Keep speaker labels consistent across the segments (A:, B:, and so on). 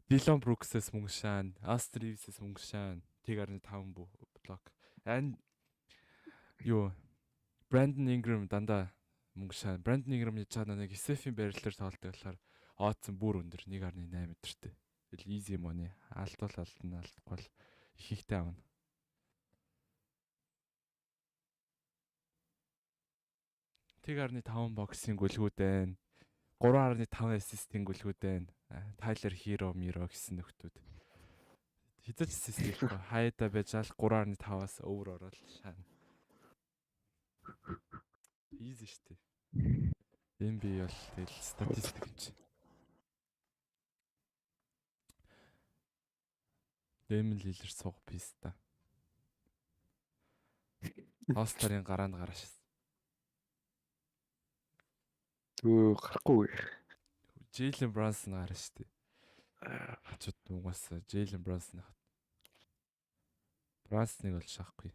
A: Дилон Бруксээс мөнгө шаан, Астривсээс мөнгө шаан, 1.5 блок. Юу Brandon Ingram дандаа мөнгө шаан. Brandon Ingram яж чана нэг Stephen байрлалаар тоглолтыг болохоор Odds бүр өндөр 1.8 өдөртэй. Тэгэл easy money. Алдвал алдна, алдахгүй бол ихтэй авна. Тэгарны 5 боксing гүлгүүд байна. 3.5 assist-ийн гүлгүүд байна. Tyler Hero гэсэн нөхдүүд. Хизэж assist хийхгүй. Хайда байж ал 3.5-аас over ороод шаана. Easy штэ. NBA бол тэгэл статистик юм чи. Дэмэл лилэр суух писта. All-Star-ын гараанд гарааш.
B: Түү гарахгүй.
A: Jalen Brunson гараш штэ. Хачууд угаас Jalen Brunson хат. Brunson-ыг бол шахахгүй.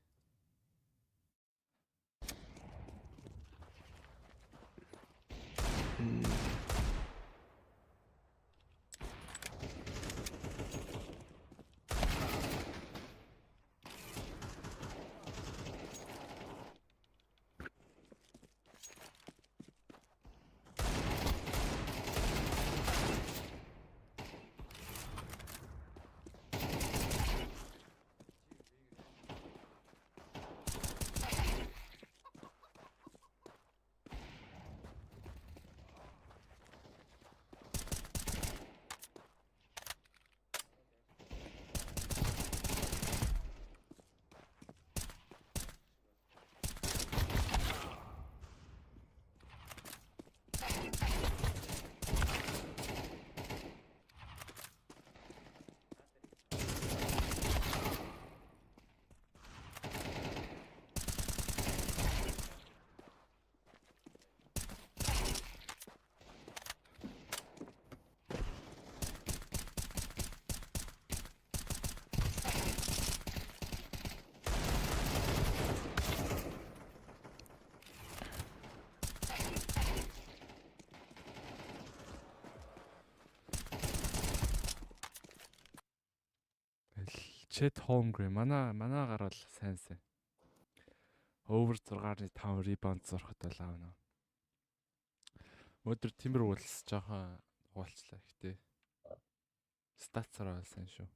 A: Chet Holmgren манай гарвал сайн. Over 6.5 rebound зурхад бол аавна. Өдөр Timberwolves жоохон уулчлаа гэхдээ статсараа сайн шүү.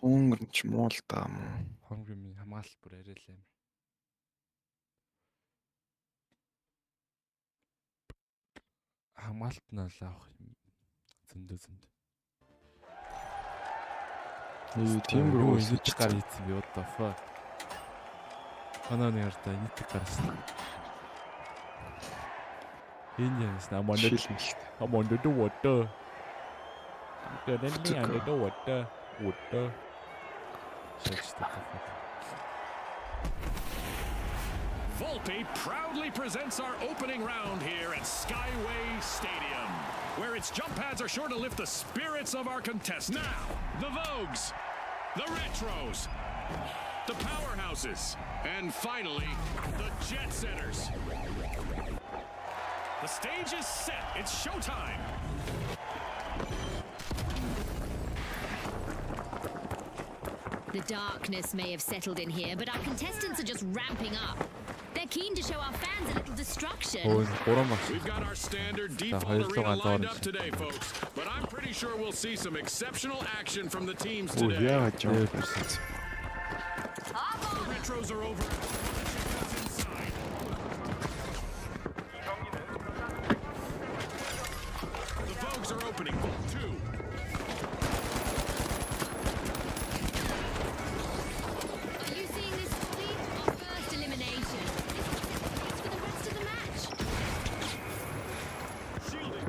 B: Хонгор ч муу л даа мó.
A: Holmgren хамгаалалт бүр арай л амар. Хамгаалт нь л авах юм зөндөө.
B: Timberwolves
A: ч гар хийсэн би what the fuck. Ханаа нэртэй нийт гарсан. Хинээс намайг do water. Гэтэл do water.
C: Volpe proudly presents our opening round here at Skyway Stadium, where its jump pads are sure to lift the spirits of our contestants. Now, the Vogues, the Retros, the Powerhouses, and finally, the Jet Setters. The stage is set. It's showtime.
D: The darkness may have settled in here, but our contestants are just ramping up. They're keen to show our fans a little destruction.
C: We've got our standard default arena lined up today, folks, but I'm pretty sure we'll see some exceptional action from the teams today.
B: Yeah,
C: The Retros are over. Inside. The Vogues are opening. Vault 2.
D: Are you seeing this fully? Our first elimination. This is for the rest of the match.
C: Shielding.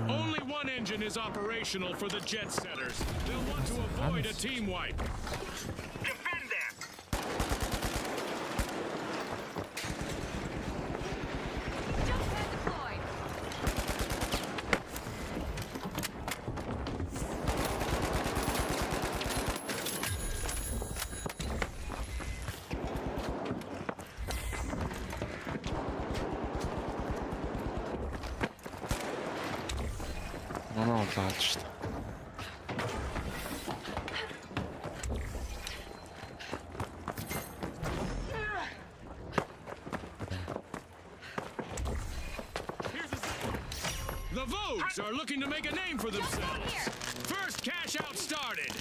C: Only one engine is operational for the Jet Setters. They'll want to avoid a team wipe. Defend them!
D: Jump pad deployed.
B: хаалж шүү дээ.
C: The Vogues are looking to make a name for themselves. First cash out started.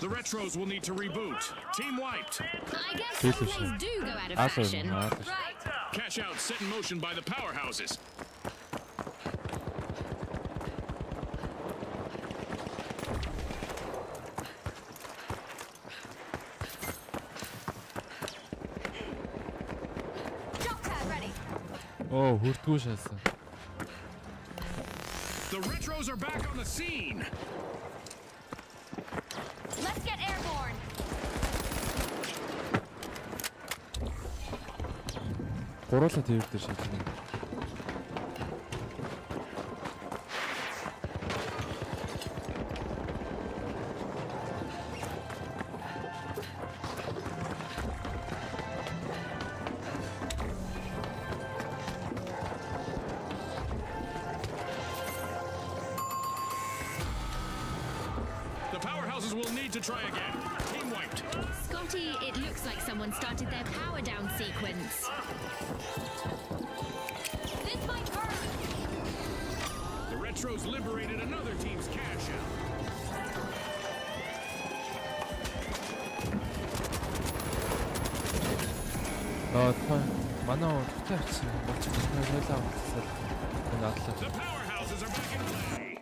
C: The Retros will need to reboot. Team wiped.
D: I guess
A: This
D: some
A: is
D: plays
A: it.
D: do go out of
A: After
D: fashion.
C: Cash out set in motion by the powerhouses.
D: Jump pad ready.
A: Хүртгүү шаасан.
C: The Retros are back on the scene.
D: Let's get airborne.
A: Гуруула тэр дээр шийднэ.
C: The powerhouses will need to try again. Team wiped.
D: Scotty, it looks like someone started their power down sequence. This might hurt.
C: The Retros liberated another team's cash out.
A: Манай утгатай авчихсан. Болчих байлаа авчихсан. Надлаа.
C: The powerhouses are back in play.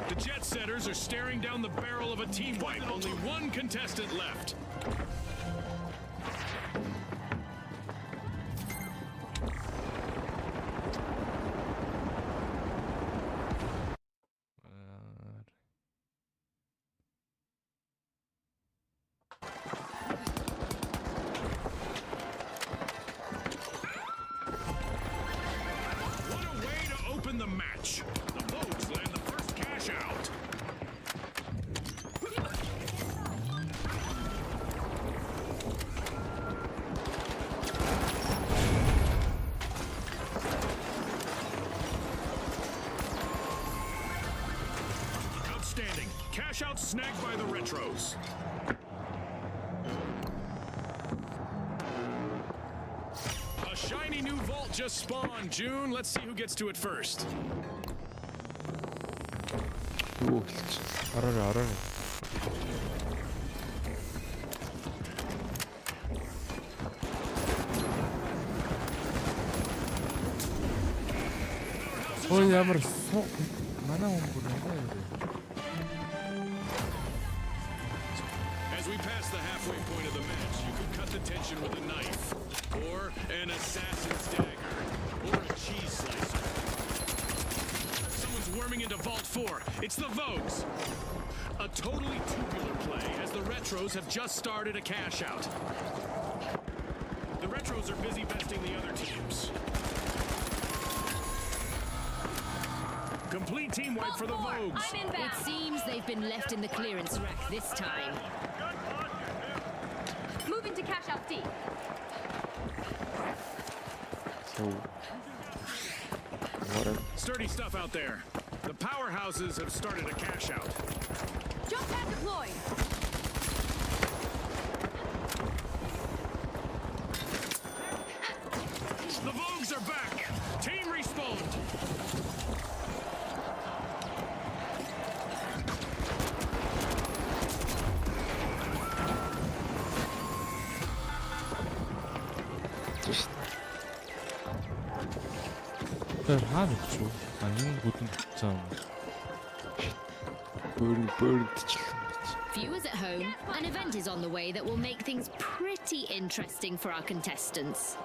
C: The jet setters are staring down the barrel of a team wipe. Only one contestant left. What a way to open the match. The Vogues land the first cash out. Outstanding. Cash out snagged by the Retros. A shiny new vault just spawned, June. Let's see who gets to it first.
B: Юу хэлчих.
A: Ороо. Ой ямар суу манай хүн бүр нэлээ юм.
C: As we pass the halfway point of the match, you could cut the tension with a knife, or an assassin's dagger, or a cheese slicer. Someone's worming into Vault 4. It's the Vogues. A totally tubular play, as the Retros have just started a cash out. The Retros are busy besting the other teams. Complete team wipe for the Vogues.
D: It seems they've been left in the clearance rack this time. Moving to cash out D.
B: So what a
C: Sturdy stuff out there. The powerhouses have started a cash out.
D: Jump pad deployed.
C: The Vogues are back. Team respawned.
B: just
A: Тэр хаана ч юу? Энэ бүдэнд цаам.
B: бөөрнтчлээ.
D: Viewers at home, an event is on the way that will make things pretty interesting for our contestants.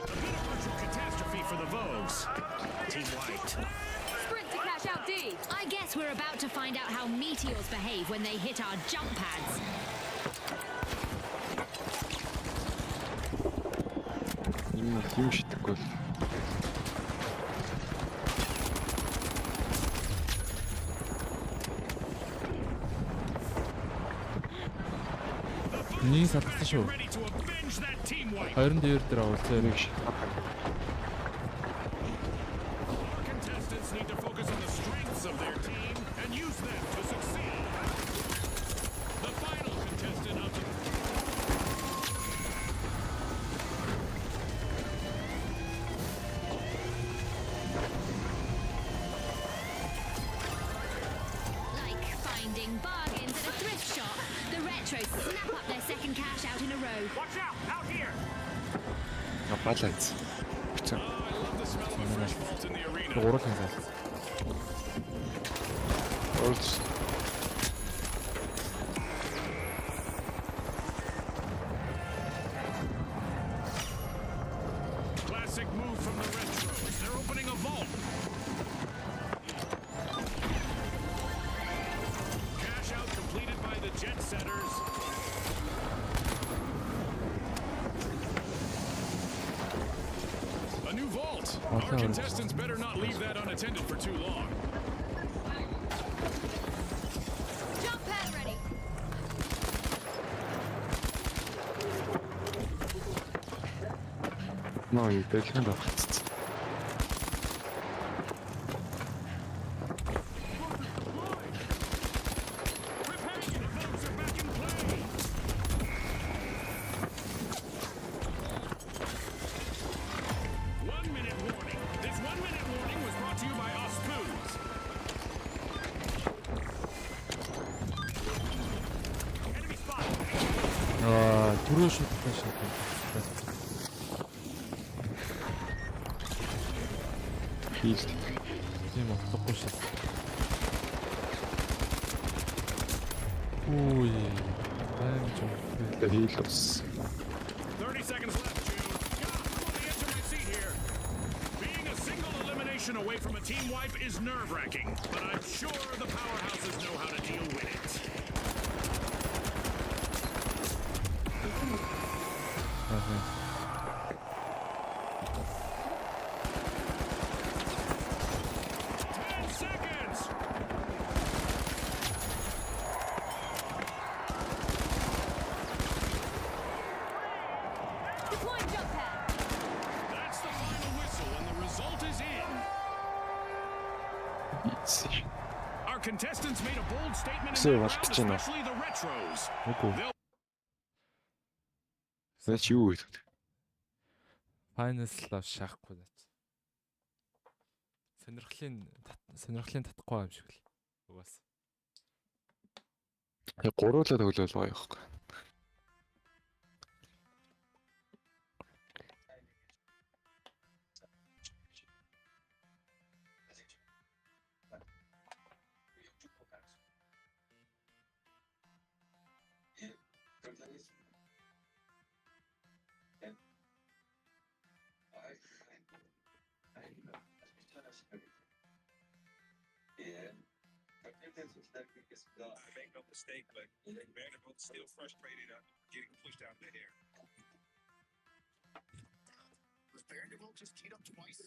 C: A bit of virtual catastrophe for the Vogues. Team wiped.
D: Sprint to cash out D. I guess we're about to find out how meteors behave when they hit our jump pads.
B: Юм шидэхгүй.
A: Нэг салгасан шүү.
C: Ready to avenge that team wipe.
A: 22 дээр авалцаа.
B: Нэг шиг.
C: Our contestants need to focus on the strengths of their team and use them to succeed. The final contestant of the
D: Like finding bargains at a thrift shop, the Retros snap up their second cash out in a row.
C: Watch out! Out here!
B: Баланс.
C: Oh, I love the smell of a fresh vault in the arena.
A: Гурван зал.
B: Орж.
C: Classic move from the Retros. They're opening a vault. Cash out completed by the Jet Setters. A new vault. Our
A: Okay.
C: contestants better not leave that unattended for too long.
D: Jump pad ready.
B: Ноо юу дэлхэн багцсан.
C: Prepare you, the votes are back in play. One minute warning. This 1 minute warning was brought to you by Us Foods. Enemy spotted.
A: Түрүү шүтлээ шатсан.
B: Хийл.
A: Тийм утгагүй шат. Үй. Байн ч юм.
B: Хийл ус.
C: 30 seconds left, June. God, I'm on the edge of my seat here. Being a single elimination away from a team wipe is nerve-wracking, but I'm sure the powerhouses know how to deal with it. Ten seconds!
D: Deploying jump pad.
C: That's the final whistle, and the result is in.
B: Ийцээ.
C: Our contestants made a bold statement
B: So,
C: in that
B: what
C: round,
B: did you know?
C: especially the Retros.
A: Үгүй.
C: They'll
B: Значи юу вэ?
A: Finals лав шахахгүй наач. Сонирхлын татахгүй юм шиг л. Угаас.
B: Гуруулаад өглөөл гоё байхгүй.
E: I make no mistake, but Vanderbilt's still frustrated getting pushed out of the air. Was Vanderbilt just teed up twice?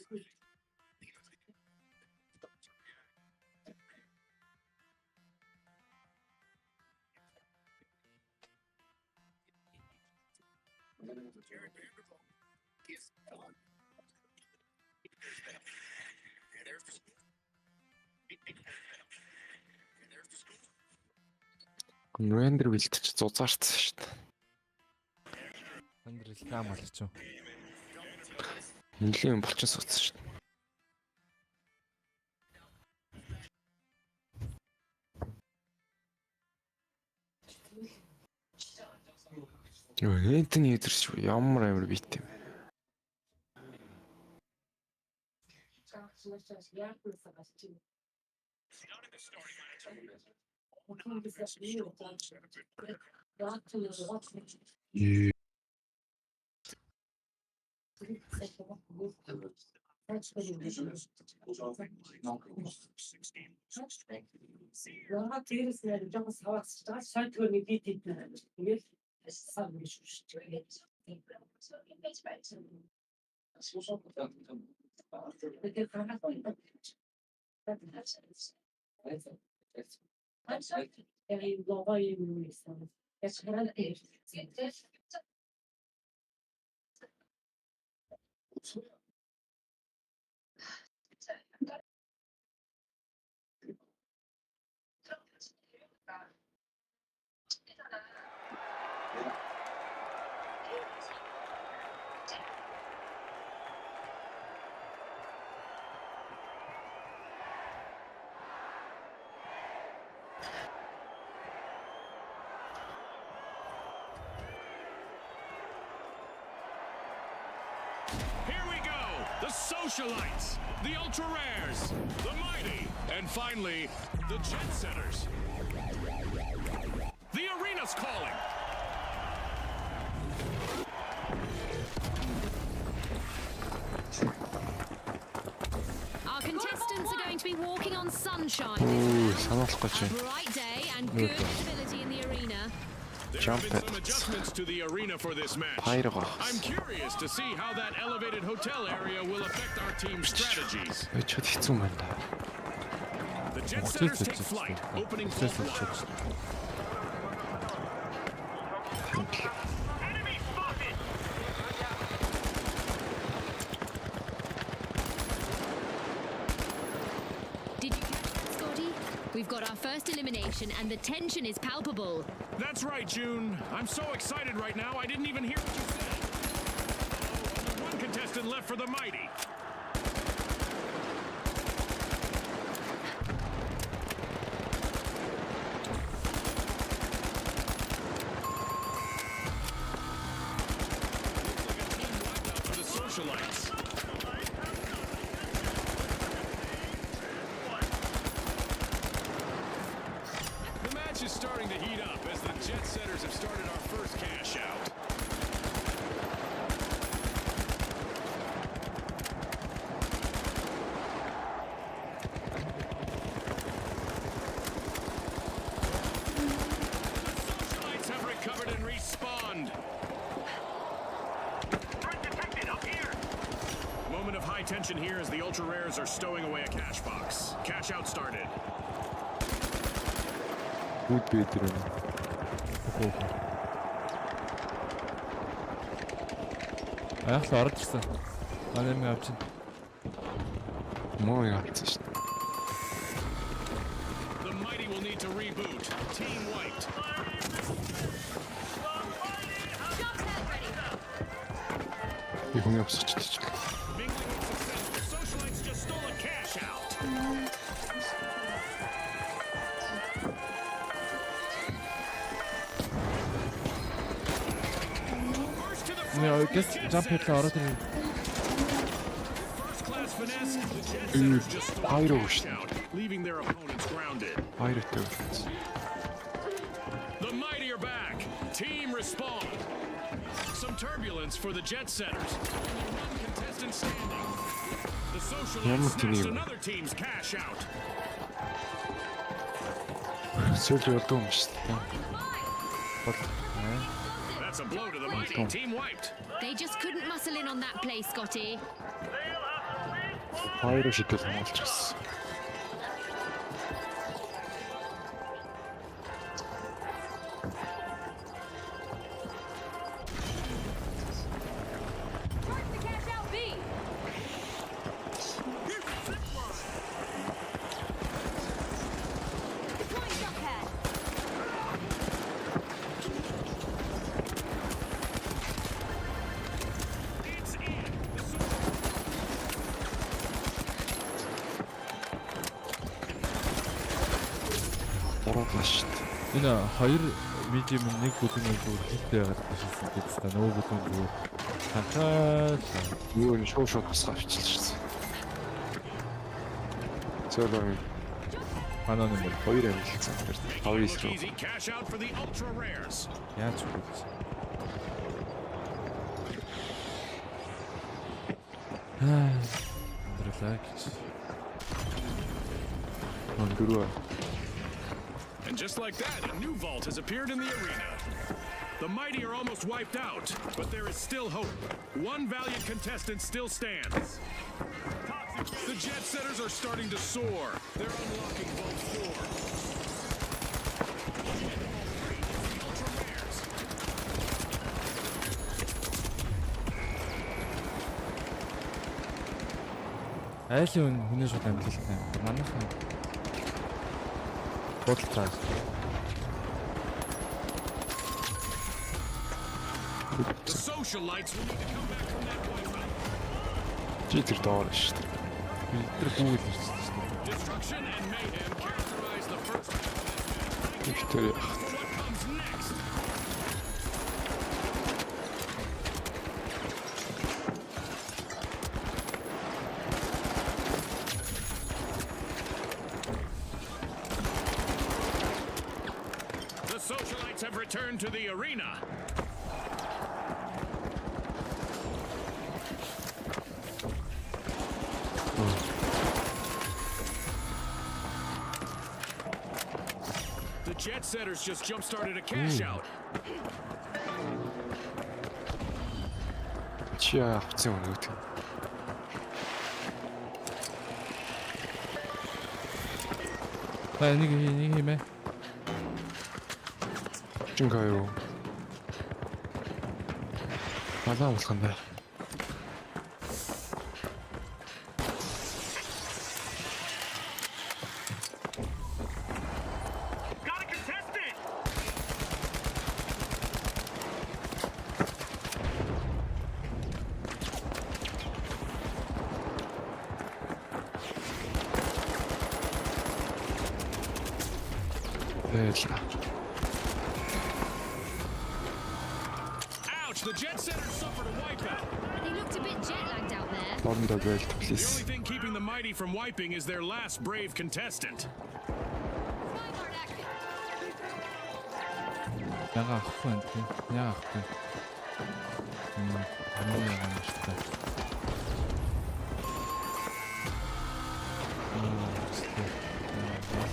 E: Jared Vanderbilt is done. And there's the score. And there's the score.
B: Нүэндэр бэлтэж зузаарцсан шүү дээ.
A: Андрил таам алч юу.
B: Нилийн булчин суудсан шүү дээ. Юу энтний идэрч ямар амар бит юм. Ээ.
F: Яагаад тэрээс нэр жоохон саваас чаа сайн төгөөний бит идэнэ. Тэгэл сав биш шүү дээ. Yaşanan değil.
C: Here we go. The Socialites, the Ultra Rares, the Mighty, and finally, the Jet Setters. The arena's calling.
D: Our contestants are going to be walking on sunshine.
B: 오, 산악까지.
D: A bright day and good visibility in the arena.
C: There
B: Jump
C: have been some
B: pads.
C: adjustments to the arena for this match.
B: 파이러가.
C: I'm curious to see how that elevated hotel area will affect our team's strategies.
B: 왜 저 뒤쪽만 다.
C: The Jet
A: 어쩔
C: Setters
A: 수
C: take
A: 없지.
C: flight, opening
A: 어쩔 수
C: vault
A: 없지.
C: one.
D: Did you catch that, Scotty? We've got our first elimination and the tension is palpable.
C: That's right, June. I'm so excited right now, I didn't even hear what you said. Oh, only one contestant left for the Mighty. For the Socialites. The match is starting to heat up as the Jet Setters have started our first cash out. The Socialites have recovered and respawned. Moment of high tension here as the Ultra Rares are stowing away a cash box. Cash out started.
B: 못 베이트라는.
A: Аях л орж ирсэн. Манай юм авч ин.
B: 뭐 이거 합쳐.
C: The Mighty will need to reboot. Team wiped.
B: 이 공이 없었지.
C: Mingling with success, the Socialites just stole a cash out. First to the
A: Миний
C: front,
A: oikeс
C: the Jet
A: jump head
C: Setters.
A: ороод ирээ.
C: First class finesse, the Jet Setters just stole a
B: 파이로
C: cash
B: 오시네.
C: out, leaving their opponents grounded.
B: 파이러 때문에.
C: The Mighty are back. Team respawn. Some turbulence for the Jet Setters. Only one contestant standing. The Socialites snatched
B: 팀이요.
C: another team's cash out.
B: 셀도 또 없이.
C: That's a blow to the Mighty. Team wiped.
D: They just couldn't muscle in on that play, Scotty.
B: 파이러 시켜서 맞췄어.
C: It's in.
B: 돌아가시.
A: Энэ хоёр видео минь нэг бүлгийн зүгээр хиттэй байгаад бишсэн гэдэг та нөгөө бүлгийн зүгээр хахаа
B: 이거 쇼쇼 тусгай авчилчихсан. 저런
A: ханааны мөр
B: хоёр амжилтсан. Хоёр
C: Look
B: истроо.
C: easy cash out for the Ultra Rares.
A: яаж өгч. Relax.
B: 안
C: And just like that, a new vault has appeared in the arena. The Mighty are almost wiped out, but there is still hope. One valiant contestant still stands. The Jet Setters are starting to soar. They're unlocking Vault 4.
A: Айлын хүний шууд амжилттай. Манайхан бодлоо.
C: The socialites will need to come back from that wipeout.
B: Чи тэр доор шүү дээ.
A: Тэр гүүл ирчихсэн шүү дээ.
C: Destruction and mayhem characterize the first half of this match.
B: Гэхдээ
C: What comes next? The socialites have returned to the arena. The Jet Setters just jump-started a cash out.
B: чи авцсан өнөг.
A: За нэг хиймээ.
B: Чингаа юу? Балаа болох юм байна.
C: Got a contestant!
B: Байлаа.
C: Ouch! The Jet Setters suffered a wipeout.
D: They looked a bit jet-lagged out there.
B: Лондоо байлт
C: The
B: please.
C: only thing keeping the Mighty from wiping is their last brave contestant.
A: Яга авахгүй юм тийм. Яга авахгүй. Хамгийн яга юм шүү дээ.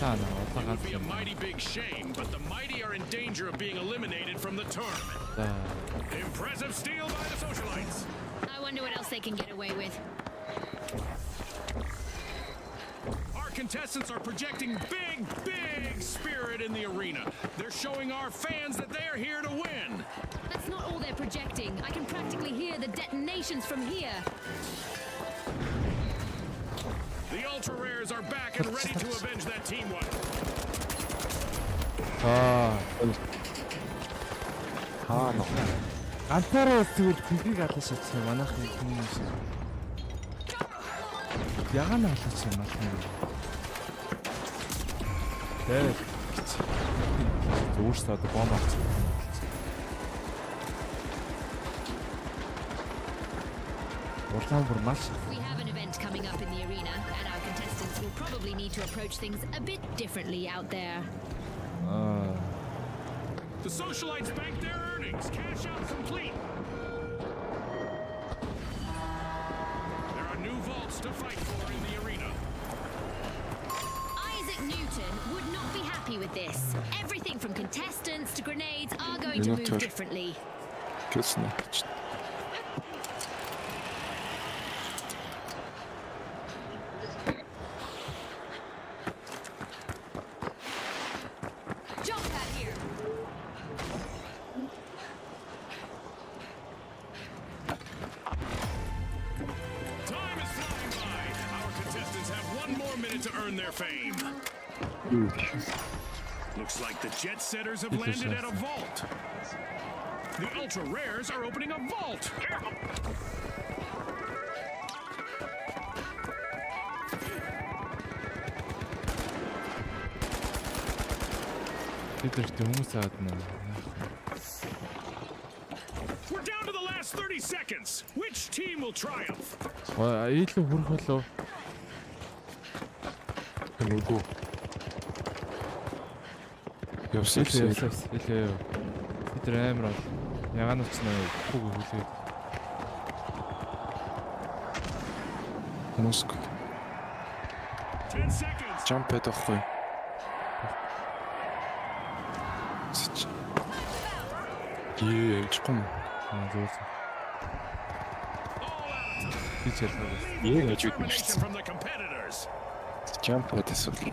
C: It would be a mighty big shame, but the Mighty are in danger of being eliminated from the tournament. Impressive steal by the socialites.
D: I wonder what else they can get away with.
C: Our contestants are projecting big spirit in the arena. They're showing our fans that they're here to win.
D: That's not all they're projecting. I can practically hear the detonations from here.
C: The Ultra Rares are back and ready to avenge that team wipe.
B: Нөө.
A: Антараа зүгээр тэнхийг алаш чадсан манайхны хүн юм шиг. Ягаан алаш юм маань. Тэг. Өөрсдөө бомб авчихсан. Урлаан бүр маш
D: We have an event coming up in the arena, and our contestants will probably need to approach things a bit differently out there.
C: The socialites bank their earnings. Cash out complete. There are new vaults to fight for in the arena.
D: Isaac Newton would not be happy with this. Everything from contestants to grenades are going to move
B: Newton.
D: differently.
B: Гэсэн.
D: Jump pad here.
C: Time is flying by. Our contestants have one more minute to earn their fame. Looks like the Jet Setters have landed at a vault. The Ultra Rares are opening a vault. Careful.
A: тэдэрт хүмүүс аваад нэ.
C: We're down to the last 30 seconds. Which team will triumph?
A: Илүү хүрэх болов.
B: Нүгүү. Явсан.
A: Илүү. Тэдэр амар бол ягаан уцнаа хүүг хүлээ.
B: Муск.
C: 10 seconds.
B: Jump pad авахгүй. Ямчгүй.
A: Зүгээр. Би ч ялгаа.
B: Яаж үгүй
C: Determination from the competitors.
B: Jump pad эсвэл.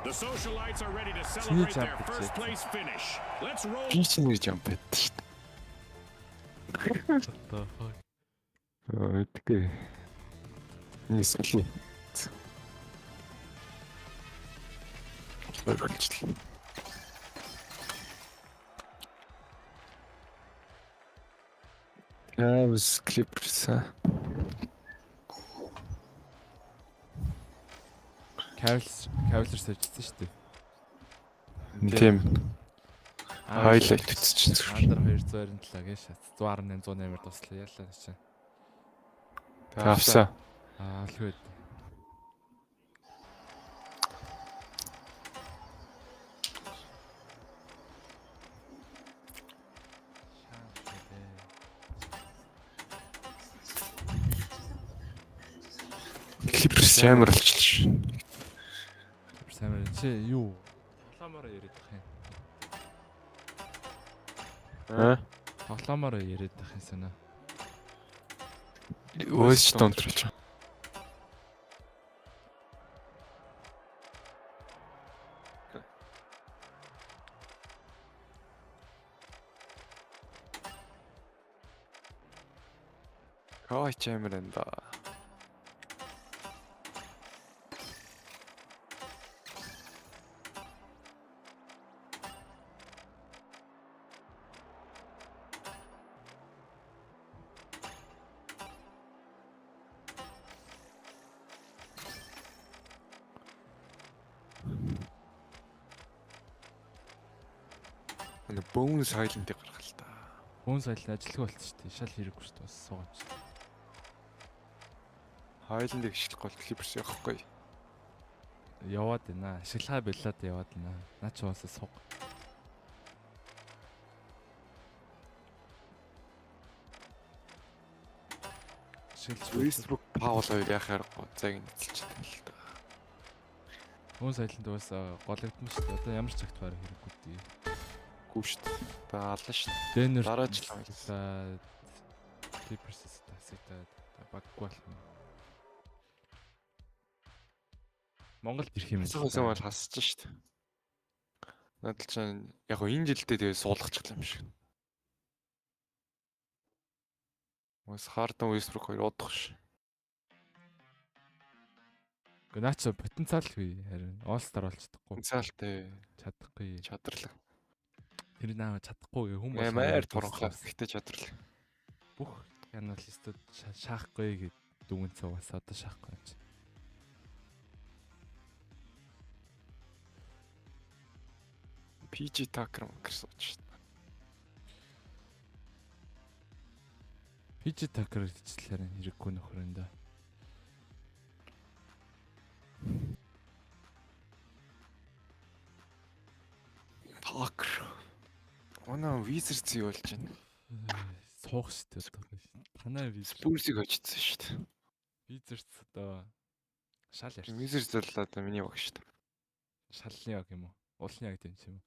C: The socialites are ready to celebrate their
A: jump
C: first
A: it.
C: place finish. Let's roll.
B: Би ч нэг jump pad шүү дээ.
A: Одоо
B: Тэгээ. Нийсэлийн. Хоёр болчихлоо. Cavs Clippers.
A: Cavaliers ажилласан шүү дээ.
B: Тийм. Highlight үзчихсэн.
A: Андер 227 гэж шат. 118 108-аар дуслаа. Ялла чинь.
B: Тавсаа.
A: Алхээд.
B: Clippers амар болчихлоо.
A: Самар чи юу? Тоглоомоор яриад байх юм. Тоглоомоор яриад байх юм санаа.
B: Өөс ч донтруулж. Каач амар энэ да. Энэ бонус хайлантыг гаргал та.
A: Хүн сайлын ажилгүй болчих шүү дээ. Шал хэрэггүй шүү дээ. Бас суугаач.
B: Хайлантыг ишлэхгүй бол Clippers явахгүй.
A: Яваад байна. Ашиглахаа биллаад яваад байна. Наа чи уусаа суг.
B: Westbrook Powell хоёр яхаар гоцайг нэцэлж байгаа л да.
A: Хүн сайланд уусаа гологдсон шүү дээ. Одоо ямар ч цагт барах хэрэггүй дээ.
B: Гүү шүү дээ. Та аллаа шүү дээ.
A: Дэнер
B: Дараа жил авсан.
A: Clippers тасагтаа баггүй болох юм. Монголд ирэх юм
B: Хассан бол хасч шүү дээ. Надад ч яг гоо энэ жилдээ тэгээ суулгачихлаа юм шиг. Бас Harden Westbrook хоёр удах ш.
A: Наач потенциалгүй харин All-Star болж чадахгүй.
B: Потенциалтай
A: Чадахгүй.
B: чадварлаг.
A: Тэр наа чадахгүй хүмүүс
B: Амар туранхаа. Гэхдээ чадварлаг.
A: Бүх аналистууд шаахгүй гэд дүгэн цугаас одоо шаахгүй юм чи.
B: PG Tucker гэсэн шүү дээ.
A: PG Tucker гэжлээр хэрэггүй нөхрөндөө.
B: Tucker. Оноо Wizards юу болж байна?
A: Суух шүү дээ одоо. Танай
B: Spurs-ыг очсон шүү дээ.
A: Wizards одоо шал ярьж.
B: Wizards бол одоо миний баг шүү дээ.
A: Шалны яг юм уу? Улны яг тийм юм.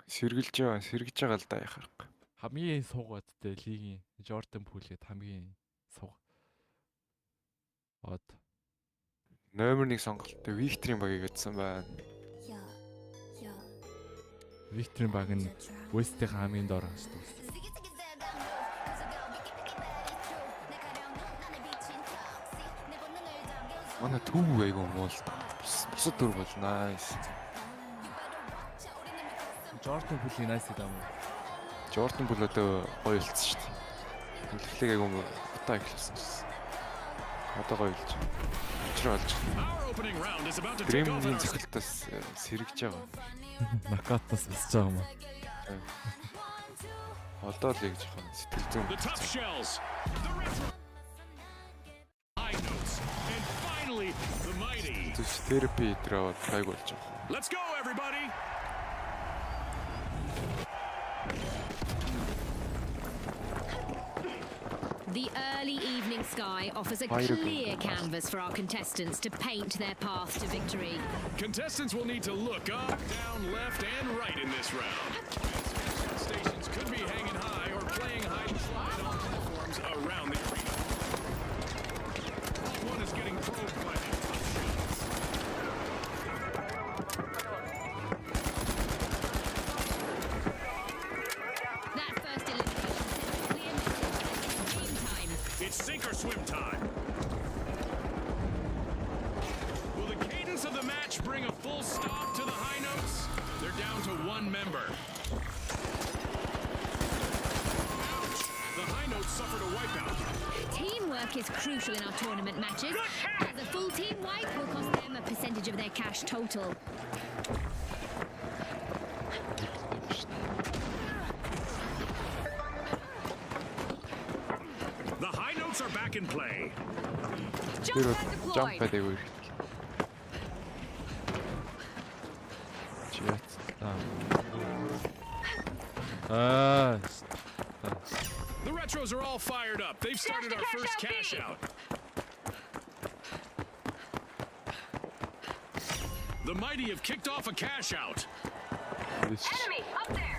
B: Сэргэлж байгаа л да яхахгүй.
A: Хамгийн суугаадтай лигийн Jordan Poole гээд хамгийн сууг. Од.
B: Номер 1 сонголттой Victor-ийн багийг гэдсэн байна.
A: Victor-ийн баг нь West-ийн хамгийн доор шүү дээ.
B: Манай төв айгу муу л да. Бусад төв бол nice.
A: Jordan Poole nice гэдэг юм уу?
B: Jordan Poole одоо гоё болчихсон шүү дээ. Хэлхлэг айгу утаа эхэлсэн. Одоо гоё болж байна. Учир болж байна.
C: Our opening round is about to take over.
B: Дремийн цохилтоос сэргэж байгаа.
A: Нокаутаас босч байгаа юм уу?
B: Одоо л яг жоохон сэтгэл зүйн.
C: The tough shells. The retro. High notes. And finally, the mighty.
B: Зүс терапи дээр гайг болж байгаа.
C: Let's go, everybody.
D: The early evening sky offers a
B: Fire
D: clear
B: go.
D: canvas for our contestants to paint their path to victory.
C: Contestants will need to look up, down, left, and right in this round. Stations could be hanging high or playing hide and slide on platforms around the arena. One is getting probed by the tough shots.
D: That first elimination sent a clear message that it's game time.
C: It's sink or swim time. Will the cadence of the match bring a full Full stop to the high notes. They're down to one member. Ouch! The high notes suffered a wipeout.
D: Teamwork is crucial in our tournament matches, as a full team wipe will cost them a percentage of their cash total.
C: The high notes are back in play.
B: Тэр бол jump гэдэг үү? Чиэт.
C: The retros are all fired up. They've started our first cash out. The mighty have kicked off a cash out.
D: Enemy up there!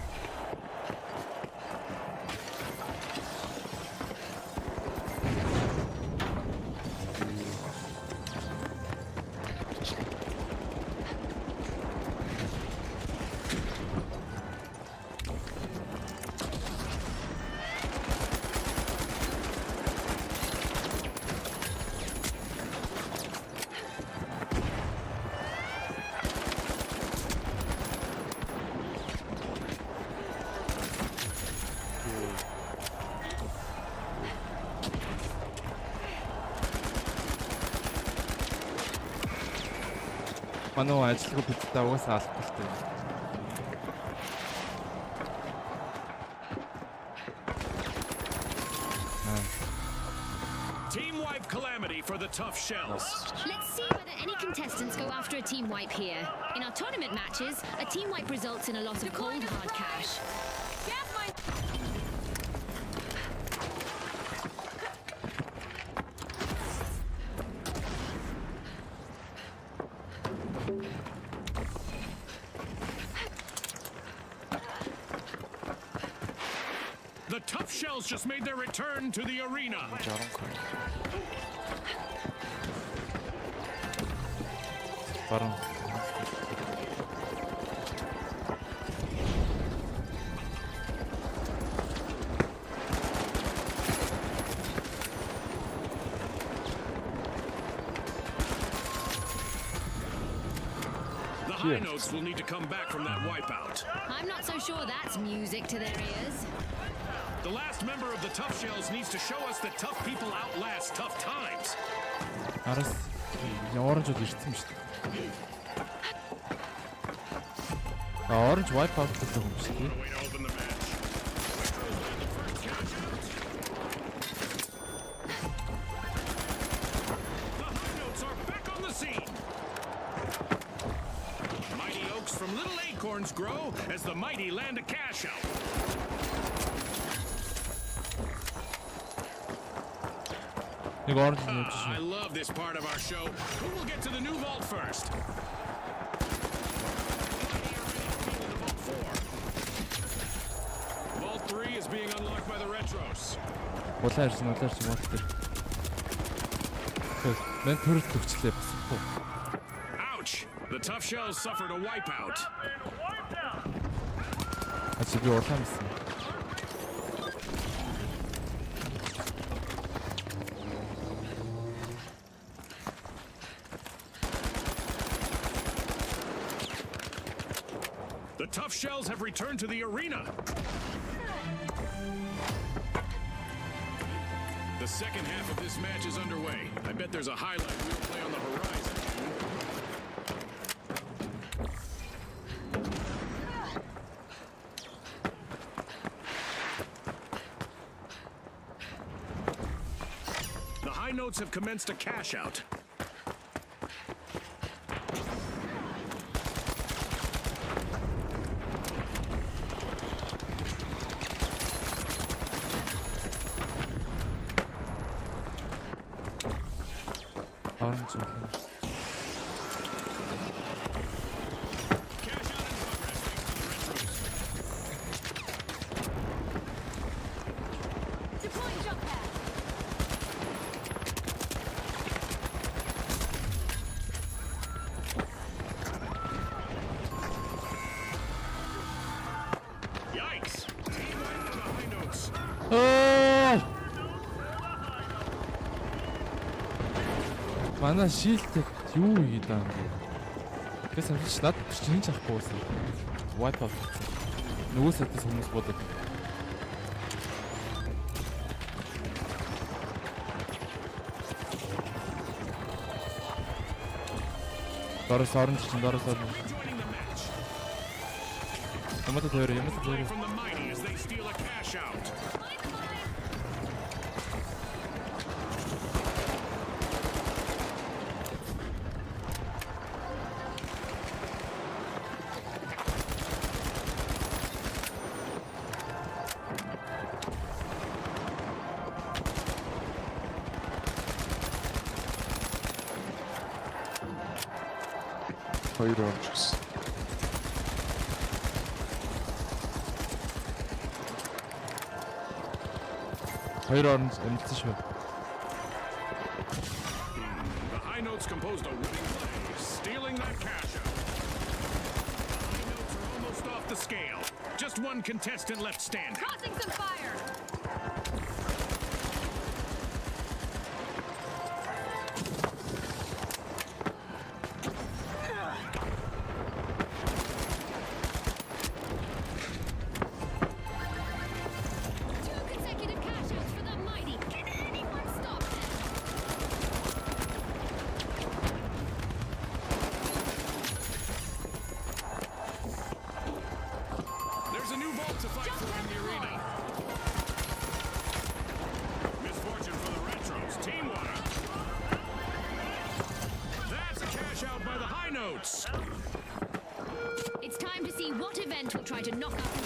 A: Манай ажиллагаа бидтэй угаасаа албалтай.
C: Team wipe calamity for the tough shells.
D: Let's see whether any contestants go after a team wipe here. In our tournament matches, a team wipe results in a loss of cold hard cash.
C: The tough shells just made their return to the arena.
B: 60 coin.
A: Баруун.
C: The high notes will need to come back from that wipeout.
D: I'm not so sure that's music to their ears.
C: The last member of the tough shells needs to show us that tough people outlast tough times.
A: Араас оранж бол ирсэн шүү дээ. Оранж wipe out гэдэг юм шүү дээ.
C: Way to open the match. Retros land the first cash out. The high notes are back on the scene. Mighty oaks from little acorns grow as the mighty land a cash out.
A: Нэг оранж нэмж
C: I
A: шүү.
C: love this part of our show. Who will get to the new vault first? Vault 3 is being unlocked by the retros.
A: Улаан ирсэн бол тэр. Мэн төрөл төвчлээ бас.
C: Ouch! The tough shells suffered a wipeout.
A: Ачи би улаан ирсэн.
C: The tough shells have returned to the arena. The second half of this match is underway. I bet there's a highlight we'll play on the horizon. The high notes have commenced a cash out.
A: Оранж улаан.
C: Cash out in progress thanks to the retros.
D: Deploying jump pad.
C: Yikes! Team wipe for the high notes.
A: Манай шилдэг юу ийгээд байгаа юм бэ? Тэгээс амжилт над чинь чахгүй байсан. Wipe out. Нөгөө сайтаас хүмүүс бодог. Доороос орон чинь доороос орон.
C: Joining the match.
A: Ямата дээр
C: From the mighty as they steal a cash out.
B: Хоёр орж гисэн.
A: хоёр орон амжилтсан шүү.
C: The high notes composed a winning play, stealing that cash out. The high notes are almost off the scale. Just one contestant left standing.
D: Crossing some fire. Two consecutive cash outs for the mighty. Can anyone stop them?
C: There's a new vault to fight for in the arena. Misfortune for the Retros. Team Water. That's a cash out by the high notes.
D: It's time to see what event will try to knock out the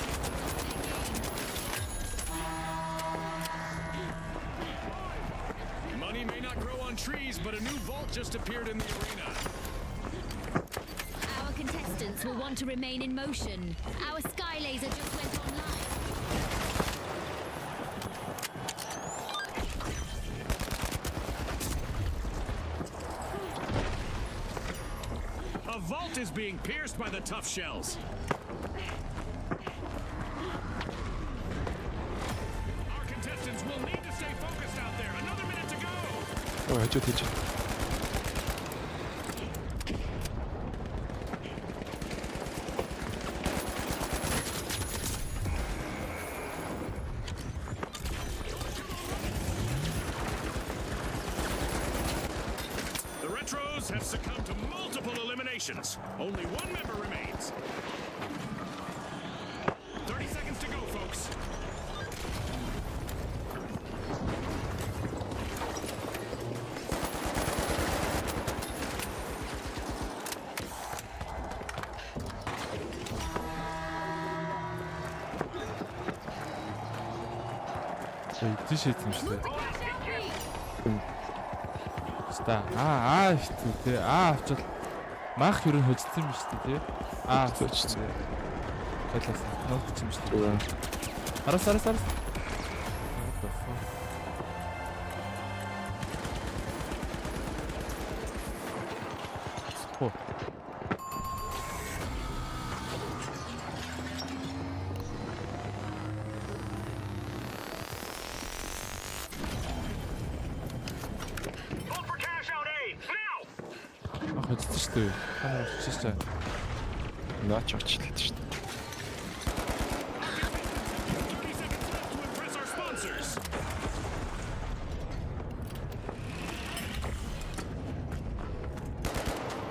C: Money may not grow on trees, but a new vault just appeared in the arena.
D: Our contestants will want to remain in motion. Our sky laser just went online.
C: A vault is being pierced by the tough shells. Our contestants will need to stay focused out there. Another minute to go.
B: Хажууд хийж.
C: The Retros have succumbed to multiple eliminations. Only one member remains. 30 seconds to go, folks.
A: Эдэн шийдсэн юм шүү дээ.
D: Cash out me.
A: Ста хэвчээ тий. Авчвал мах юу н хожсон юм шүү дээ тий.
B: Хожсон.
A: Хойлоос ногдсон юм шүү дээ. Араас. What the fuck? Оо.
C: Vote for cash out A now.
A: Хоцсон шүү дээ. Ханаа очиж чаа.
B: Наач очлоо шүү дээ.
C: 30 seconds left to impress our sponsors.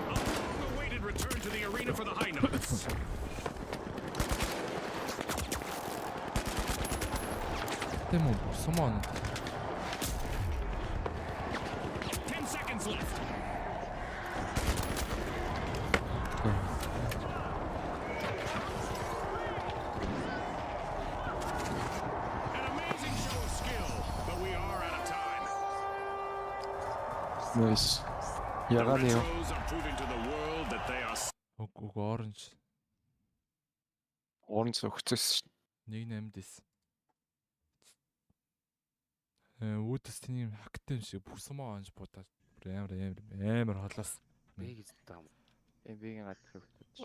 C: A long-awaited return to the arena for the high notes.
A: Тэм үү? Сумон.
C: 10 seconds left. An amazing show of skill, but we are out of time.
B: Nice.
C: The
B: Ягааны юу?
C: Retros are proving to the world that they are
A: Уг оранж
B: Орон цогцсон шүү.
A: 1-8 дэс. Үүдс тэний хактай юм шиг бүх сумаа онж будаад амар холоос.
G: Бэг зам. Бэгийн гадах хөвтөж.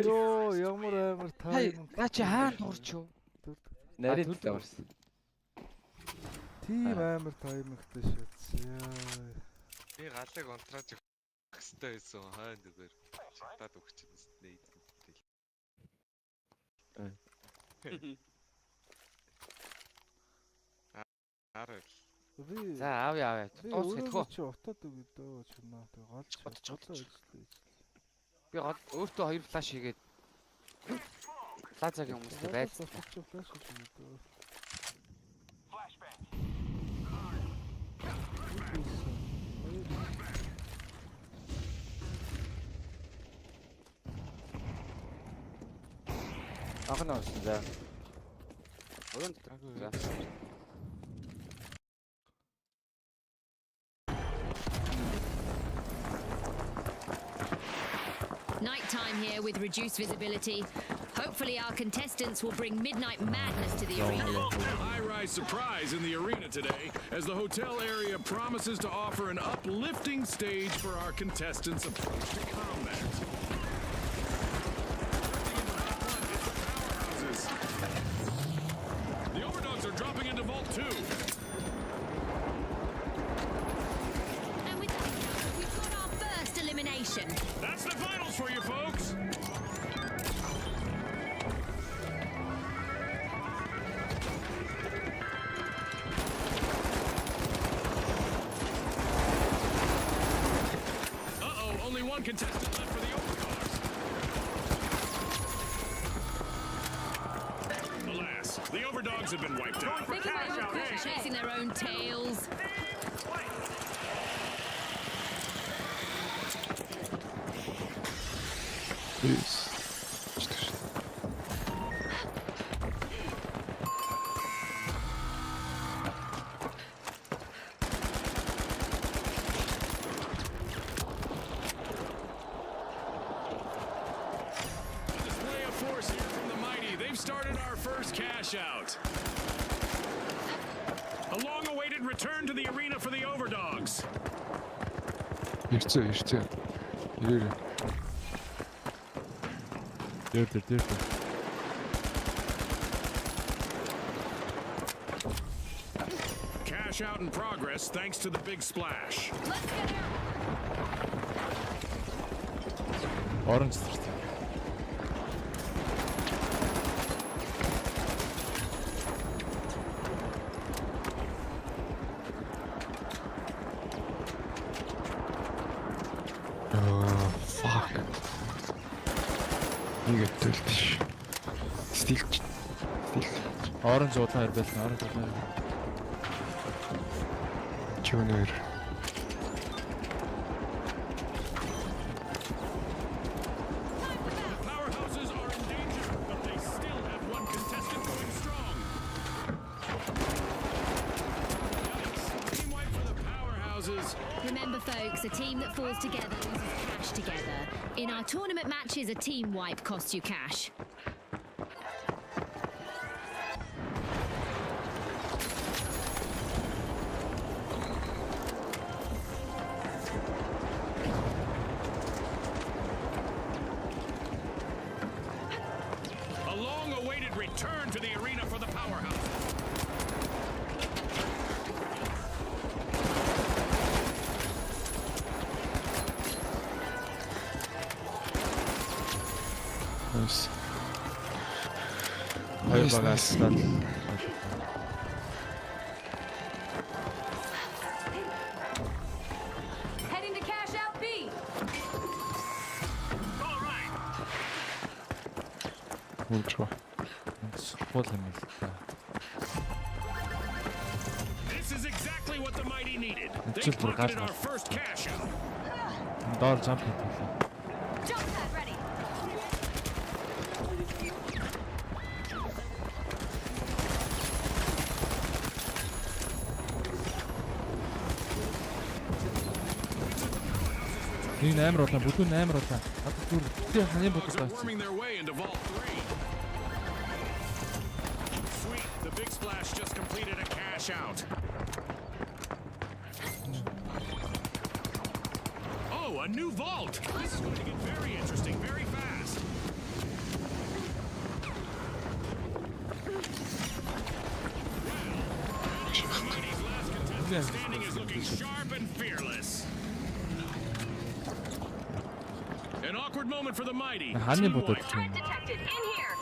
H: Йоо ямар амар таа юм.
G: Наа чи хаана дурч юу? Нарийн төлөө орсон.
H: Тийм амар таймingтай шатсан яа.
I: Би галыг онтрааж өгөх хэрэгтэй байсан хойно зүгээр шатаад өгчихсэн нэйд. Арай.
H: Би
G: За аав.
H: би
G: Дуусчихгүй.
H: чи утаад өгөө дөө чимээ. Тэг голч
G: Бодчих.
H: ажиллаа.
G: Би өөртөө 2 флаш хийгээд лазагийн хүмүүстэй байц.
H: Флаш хийж өгөө.
G: Анхны орсон за. Өрөөнд за.
D: Nighttime here with reduced visibility. Hopefully our contestants will bring midnight madness to the arena.
C: High-rise surprise in the arena today as the hotel area promises to offer an uplifting stage for our contestants' approach to combat. The Overdogs are dropping into Vault 2.
D: And with that, we've got our first elimination.
C: That's the finals for you folks. Uh-oh, only one contestant left for the Overdogs. Alas, the Overdogs have been wiped out.
D: Making my own quick, chasing their own tails.
C: A display of force here from the mighty. They've started our first cash out. A long-awaited return to the arena for the Overdogs.
B: Ирцээ. Ирээрээ.
A: Дээрдээ.
C: Cash out in progress thanks to the big splash.
D: Let's get out.
A: Оранж зэрэг.
B: Fuck. Ингээд төлдөш. Стилч.
A: Оранж удаан ирдэлсэн. Оранж удаан.
B: Жонер.
C: The powerhouses are in danger, but they still have one contestant going strong. Yikes. Team wipe for the powerhouses.
D: Remember, folks, a team that falls together loses cash together. In our tournament matches, a team wipe costs you cash.
C: A long-awaited return to the arena for the powerhouse.
B: Nice.
A: Хоёр багаас тань.
D: Heading to cash out B.
C: All right.
B: Үнчгүй.
A: Гол юм л та.
C: This is exactly what the mighty needed. They
A: Just for
C: pocketed
A: cash
C: our first cash out.
A: Доор jump хийлээ.
D: Jump pad ready.
A: Нэг амар удаан, бүдүүн амар удаан. Одоо түр бүтээ ханийн бодож
C: Dogs are
A: байна.
C: worming their way into Vault 3. Sweet, the big splash just completed a cash out. Oh, a new vault! This is going to get very interesting very fast. looking sharp and fearless. An awkward moment for the mighty.
A: Хааны
C: Team
A: бодоод
C: White.
A: тийм.
D: Detected in here.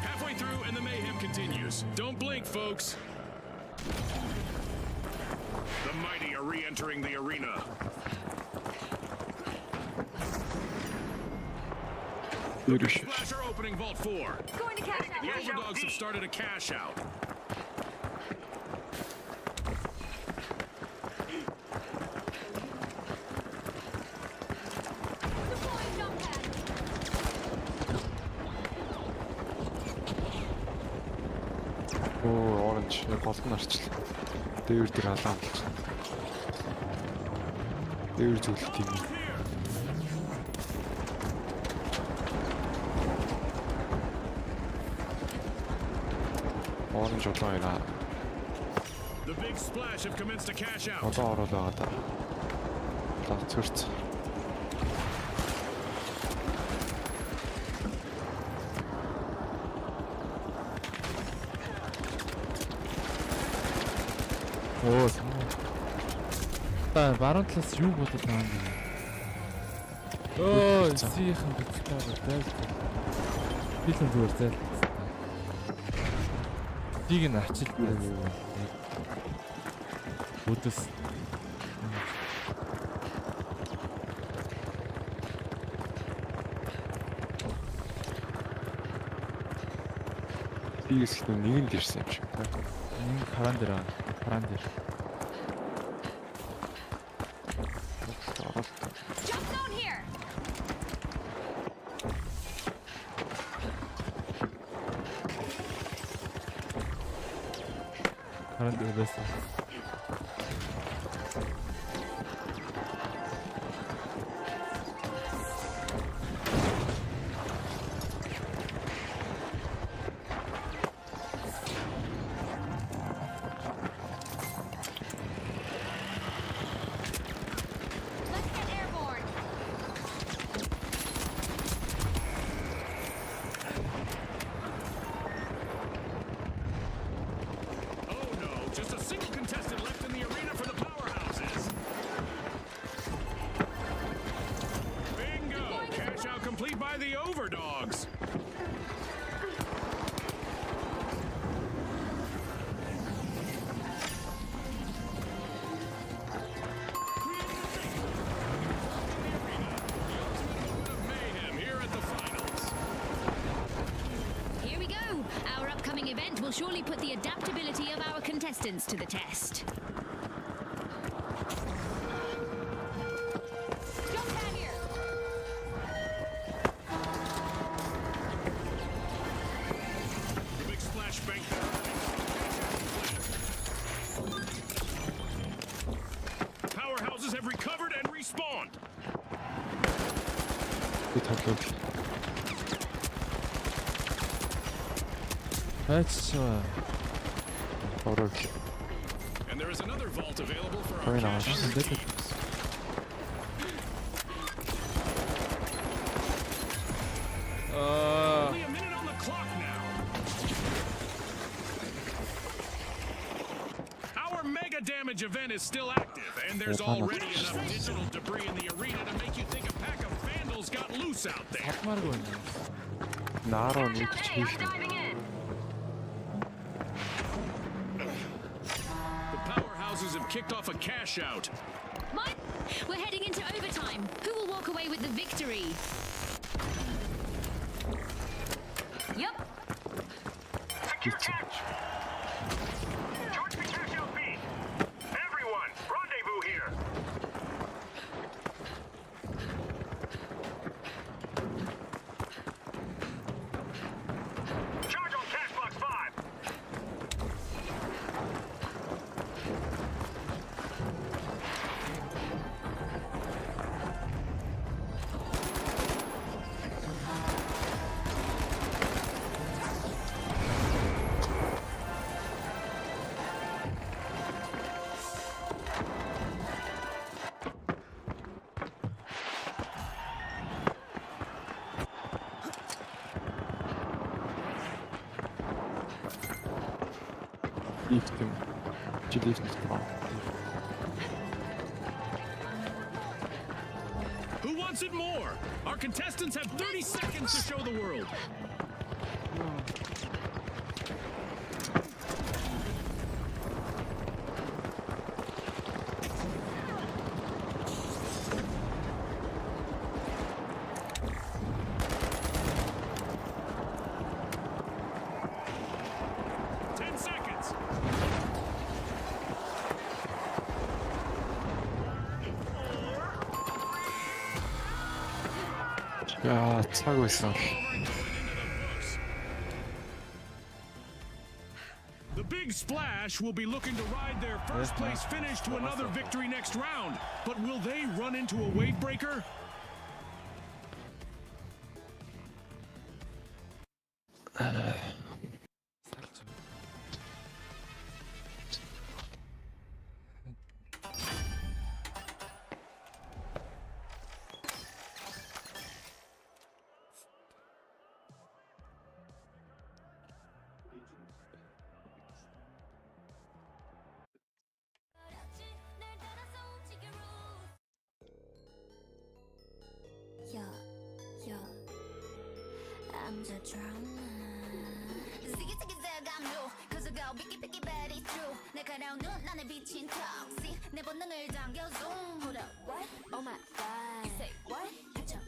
C: Halfway through and the mayhem continues. Don't blink, folks. The mighty are re-entering the arena.
B: Ерөөш.
C: Splash are opening Vault 4.
D: Going to cash
C: The
D: out.
C: Overdogs have started a cash out.
D: Deploying jump pad.
B: Оо, оранж голдон арчлаа. Дээвэр дээр халаан болж байна. Дээвэр зөвлөлт юм.
C: Here.
B: Оранж улаан ираа.
C: The big splash have commenced a cash out.
B: Одоо ороод байгаа да. За цөрц.
A: Оо. Та баруун талаас юу бодож байгаа юм бэ? Оо, сийхэн битээ байл. Билэн зүгээр зайл. Тийг нь ачил байв. Бүдэс.
B: Тийгс их нэгэнд ирсэн юм шиг байна.
A: Нэг харан дээр байгаа. Харан дээр.
D: Jump zone here.
A: Харан дээр байсан.
D: Let's get airborne.
C: Oh no, just a single contestant left in the arena for the powerhouses. Bingo! Cash out complete by the Overdogs. Mayhem here at the finals.
D: Here we go. Our upcoming event will surely put the adaptability of our contestants to the test. Jump pad here.
C: The big splash bank. Powerhouses have recovered and respawned.
B: Би тоглоом.
A: Хайцгаа.
B: Ороод.
C: And there is another vault available for our
B: Very
C: cash
B: nice.
C: out. Only a minute on the clock now. Our mega damage event is still active, and there's already enough digital debris in the arena to make you think a pack of vandals got loose out there.
A: Хатмааргүй байна.
B: Наараа нэг хийх.
D: Diving in.
C: The powerhouses have kicked off a cash out.
D: Mike, we're heading into overtime. Who will walk away with the victory? Yep.
C: Charge the cash out feed. Everyone, rendezvous here. Charge on cash box 5.
B: Лифт юм. Чи лифт таа.
C: Who wants it more? Our contestants have 30 seconds to show the world.
B: 야, 차고 있어.
C: The Big Splash will be looking to ride their first place finish to another victory next round. But will they run into a wave breaker?
J: Yeah, I'm the drama. Ziggy ziggy zag, I'm new. Cause I go picky picky bad it's true. 날카로운 눈 안에 비친 턱시 내 본능을 당겨 zoom. Hold up, what? Oh my god. You say what? catch up.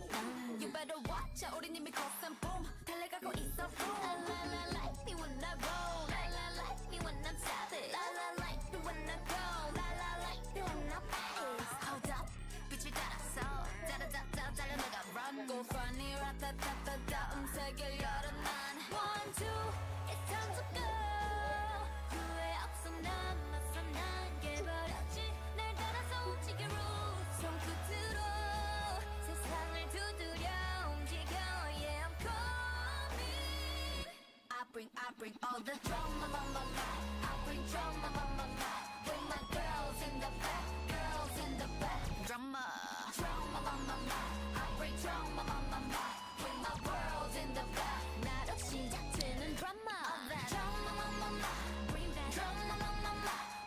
J: You better watch out. 우린 이미 cross and boom. 달려가고 있어 boom. La la la like me when I roll. La la like me when I'm savage. La la like me when I go. La la like me when I pace. Hold up, 빛을 따라서 짜라짜짜 달려나가 run. Go funny, ratatata, 음색을 열어 난. 1, 2, it's time to go. 후회 없어 남았어 난 깨버렸지. 날 따라서 움직여 rules. 손끝으로 세상을 두드려 움직여. Yeah, I'm coming. I bring all the drama, mama, I bring drama, mama, with my girls in the back, girls in the back. Drama, drama, mama, I bring drama, mama, with my girls in the back. 나로 시작되는 drama, drama, mama, bring that drama, mama,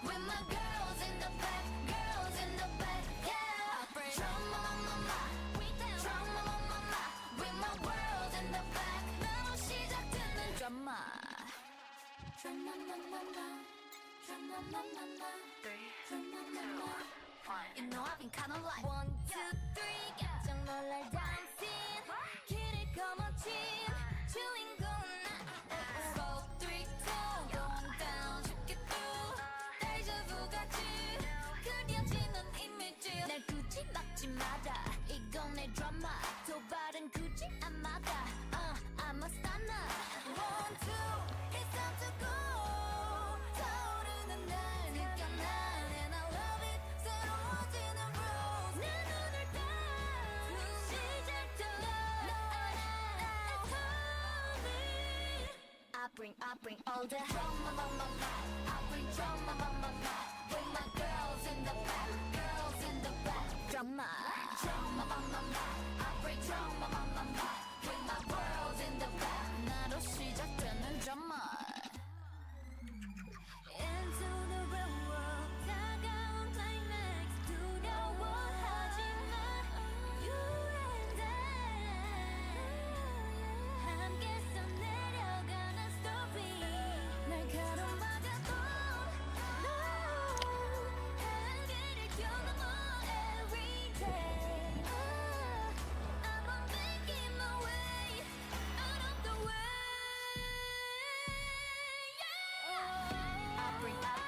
J: with my girls in the back, girls in the back. Yeah, I bring drama, mama, with that drama, mama, with my girls in the back. 나로 시작되는 drama. Drama, mama, drama, mama, 3, 2, 1. You know I've been kinda like 1, 2, 3. 깜짝 놀랄 dancing. 길을 거머쥔 주인공은 나. 4, 3, 2. Going down, 쉽게 through. Deja vu 같이 그려지는 이미지. 날 굳이 막지 마라. 이건 내 드라마. 도발은 굳이 안 막아. I'm a stunner. 1, 2. It's time to go. 타오르는 날 느껴 난 and I love it. 새로워지는 rules. 내 눈을 딱 시작된 love. It's coming. I bring all the drama, mama. I bring drama, mama. With my girls in the back, girls in the back. Drama, drama, mama. I bring drama, mama. With my girls in the back. 나로 시작되는 drama. Into the real world. 다가온 climax. 두려워하지마. You and I. 함께서 내려가는 story. 날 가로막아도 no. 한계를 겨넘어 every day. I'm making my way out of the way. Yeah. I bring all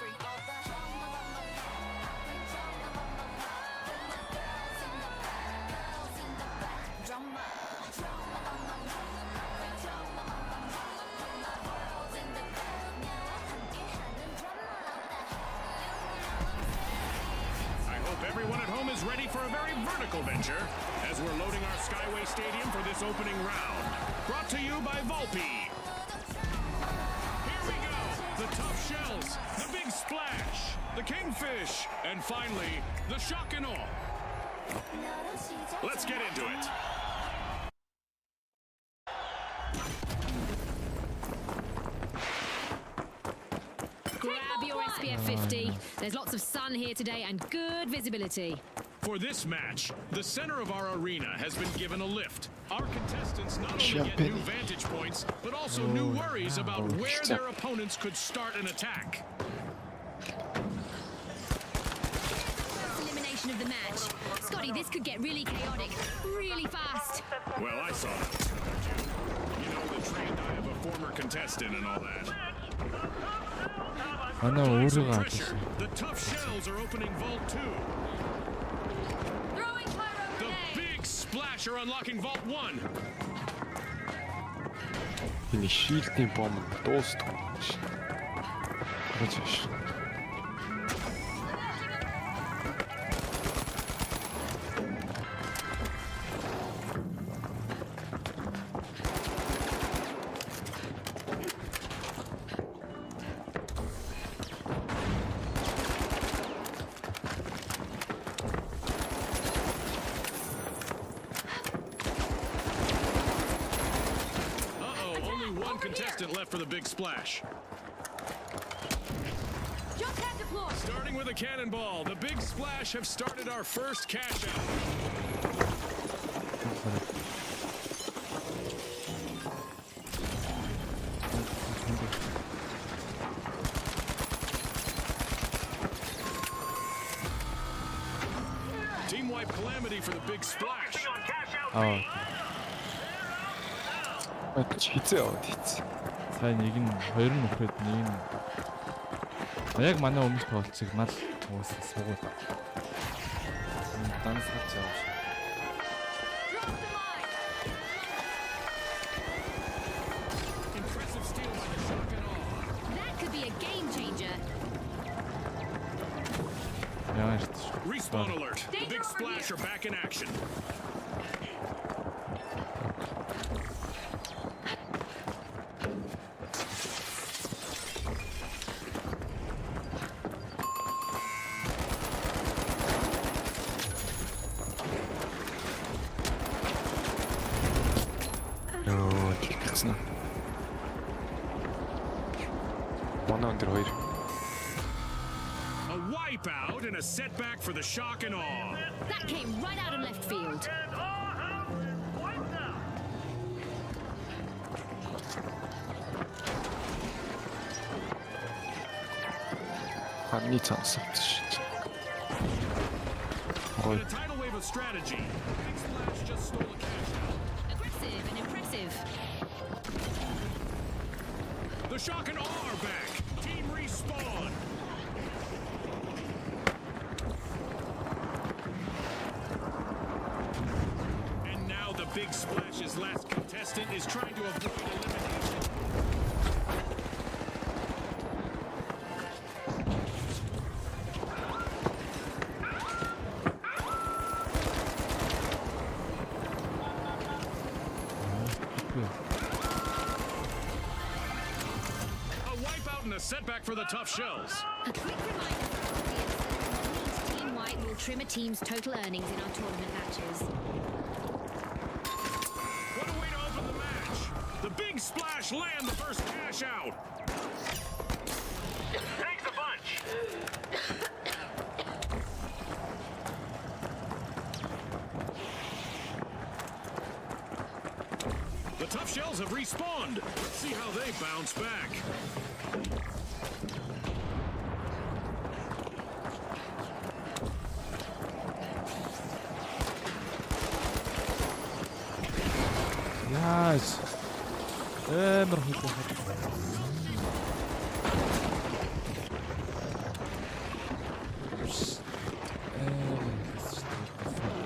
J: the drama, mama. I bring drama, mama. With my girls in the back, girls in the back. Drama, drama, mama. I bring drama, mama. With my girls in the back. 나와 함께하는 drama.
C: I hope everyone at home is ready for a very vertical venture as we're loading our Skyway Stadium for this opening round. Brought to you by Volpe. Here we go. The tough shells, the big splash, the kingfish, and finally, the shock and awe. Let's get into it.
D: Grab SPF 50. There's lots of sun here today and good visibility.
C: For this match, the center of our arena has been given a lift. Our contestants not only get new vantage points, but also new worries about where their opponents could start an attack.
D: First elimination of the match. Scotty, this could get really chaotic, really fast.
C: Well, I saw it. You know, the trained eye of a former contestant and all that.
A: Манай
C: Applying some
A: өөрөө
C: pressure. The tough shells are opening Vault 2.
D: Throwing pyro
C: The
D: grenade.
C: big splash are unlocking Vault 1.
B: Энэ шилдийн бомб дуустах гэж. Гарч иш.
C: Only one contestant left for the big splash.
D: Jump pad deployed.
C: Starting with a cannonball, the big splash have started our first cash out. Team wipe calamity for the big splash.
A: Аа
B: Хизээ яваад хийц.
A: сайн нэг нь хоёр нь өгөхөд нэг нь яг манай өмнөх тоолцыг мал уусаа сугууд. Данс хач яваа шүү.
C: Impressive steal by the shock and awe.
D: That could be a game changer.
A: Яа шүү.
C: Respawn alert. The big splash are back in action.
B: Йоо, тэгсэн. Манай өндөр хоёр.
C: A wipeout and a setback for the shock and awe.
D: That came right out of left field.
B: Ханны цансавч шүү.
C: In a tidal wave of strategy, Big Splash just stole a cash out.
D: Aggressive and impressive.
C: The shock and awe are back. Team respawn. And now the Big Splash's last contestant is trying to avoid elimination. A wipeout and a setback for the tough shells.
D: A quick reminder for our audience that Team White will trim a team's total earnings in our tournament matches.
C: What a way to open the match. The Big Splash land the first cash out. Thanks a bunch. The tough shells have respawned. Let's see how they bounce back.
A: Яаш. Амар хөл хол.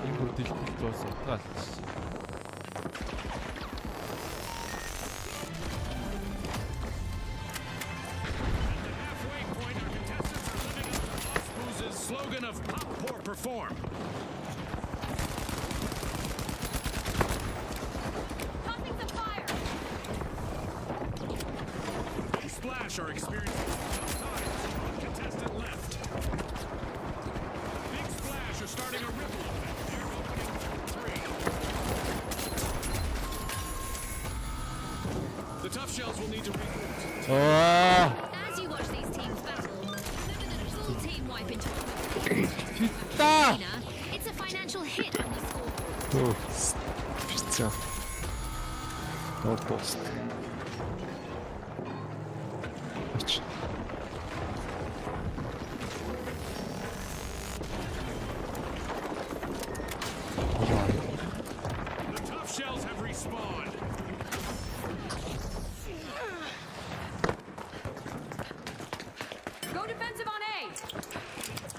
A: Энэ бүдэлт дуусах таалж.
C: Halfway point, our contestants are living up to Boss Booze's slogan of pop, pour, perform.
D: Tossing some fire.
C: Big Splash are experiencing tough times. One contestant left. Big Splash are starting a ripple effect. They're opening 3. The tough shells will need to regroup.
A: Аа.
D: As you watch these teams battle, the wipe into
A: 다.
D: arena. It's a financial hit on the score.
B: 진짜 너무 버스트. 그렇지.
C: The tough shells have respawned.
D: Go defensive on A.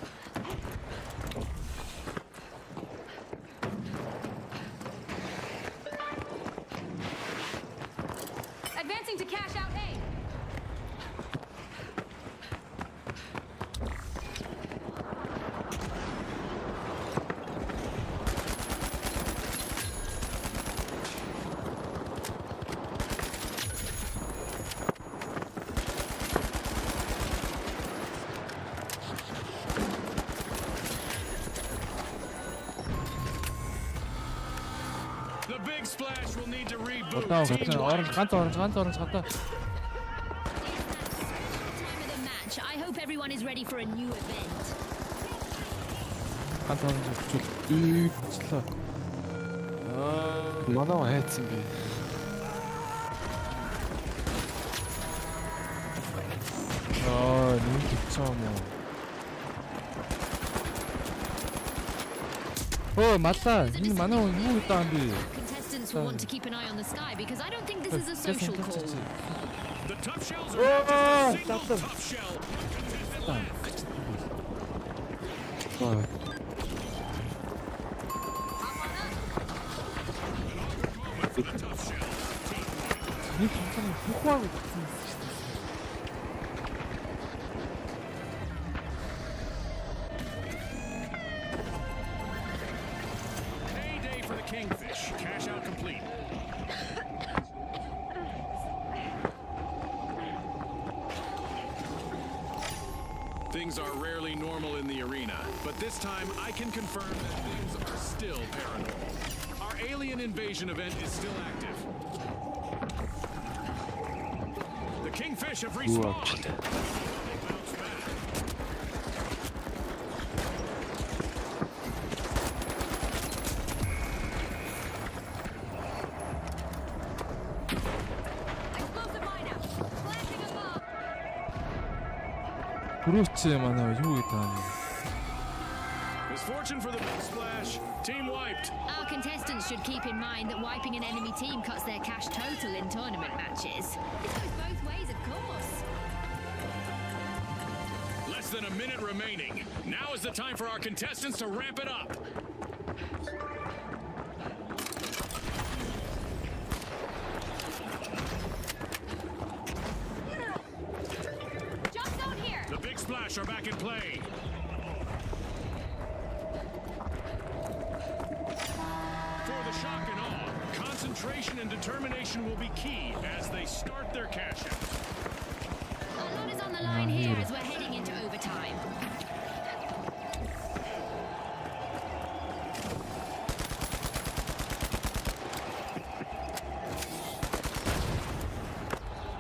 D: Advancing to cash out A.
C: The big splash will need to reboot.
A: 어따
C: Team
A: 같은
C: White.
A: 오렌지 갔다.
D: Time of the match. I hope everyone is ready for a new event.
A: 간다 오렌지 쭉 붙일라.
B: 그만하면 해 준비.
A: 너무 좋죠 뭐. 맞다. 이미 만화 이거 있다 안돼.
D: Contestants will want to keep an eye on the sky because I don't think this is a
A: 됐어,
D: social call.
A: 됐지.
C: The tough shells are just a single
A: 땄다.
C: tough shell. Contestant left.
B: 좋아요.
C: For the tough shell.
A: 이 괜찮아. 호구하고 같은.
C: Payday for the Kingfish. Cash out complete. Things are rarely normal in the arena, but this time I can confirm that things are still paranormal. Our alien invasion event is still active. The Kingfish have
B: 우와
C: respawned.
B: 진짜.
C: They bounce back.
D: Explosive mine out. Flashing above.
A: 그렇지 만화 이거 있다.
C: Misfortune for the big splash. Team wiped.
D: Our contestants should keep in mind that wiping an enemy team cuts their cash total in tournament matches. It goes both ways, of course.
C: Less than a minute remaining. Now is the time for our contestants to ramp it up.
D: Jump zone here.
C: The big splash are back in play. For the shock and awe, concentration and determination will be key as they start their cash out.
D: A lot is on the line here as we're heading into overtime.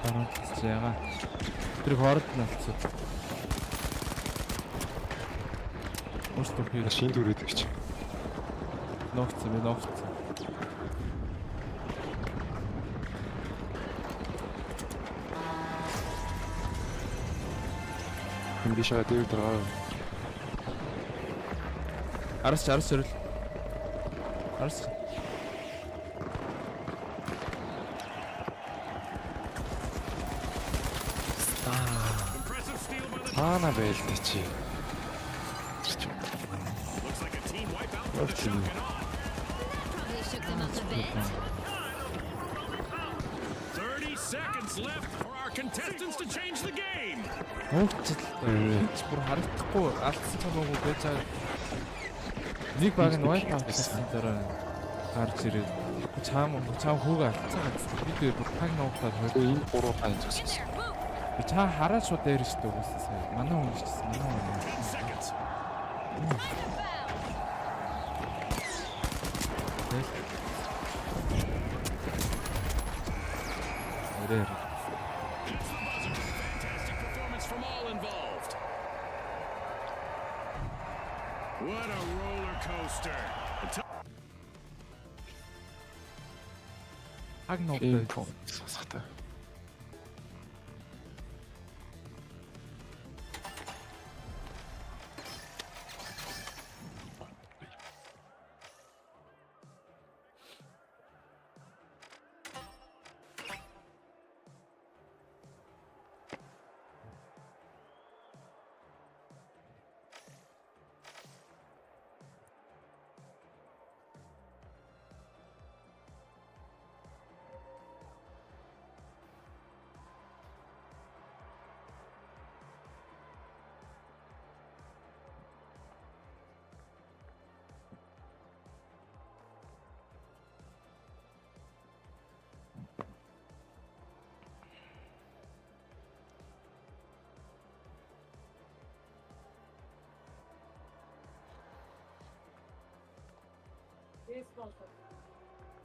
A: 바로 제가 그리고 바로 났어. Может убили.
B: Шинэ дүрээд гэж.
A: Ногц.
B: Хэмбишаа дээр 들어가.
A: 알았어. 알았어.
C: Impressive steal by the
B: 하나 벨트지.
C: looks like a team wipeout for the
B: 그렇지.
C: shock and awe.
D: Probably shook them up a bit.
C: 30 seconds left for our contestants to change the game.
A: бүр харагдахгүй алдсан хамаагүй байж байгаа. Нэг баг нь вайп авчихсан дараа гарч ирээд чаам хүүгээ алдсан гэсэн. Бид бүр таг нуугтаад
B: 그 인 보러 가는 적
D: In
B: 있었어.
D: there, move.
A: Чаа хараад шууд дээр штэ угаасаа сая. Манай хүн гिचсэн.
C: 10 seconds.
A: Нэрээр.
C: Fantastic performance from all involved. What a roller coaster.
A: Хаг
B: Ийм
A: нуугтай.
B: том сонсохтой.
F: Baseball.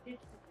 F: It's a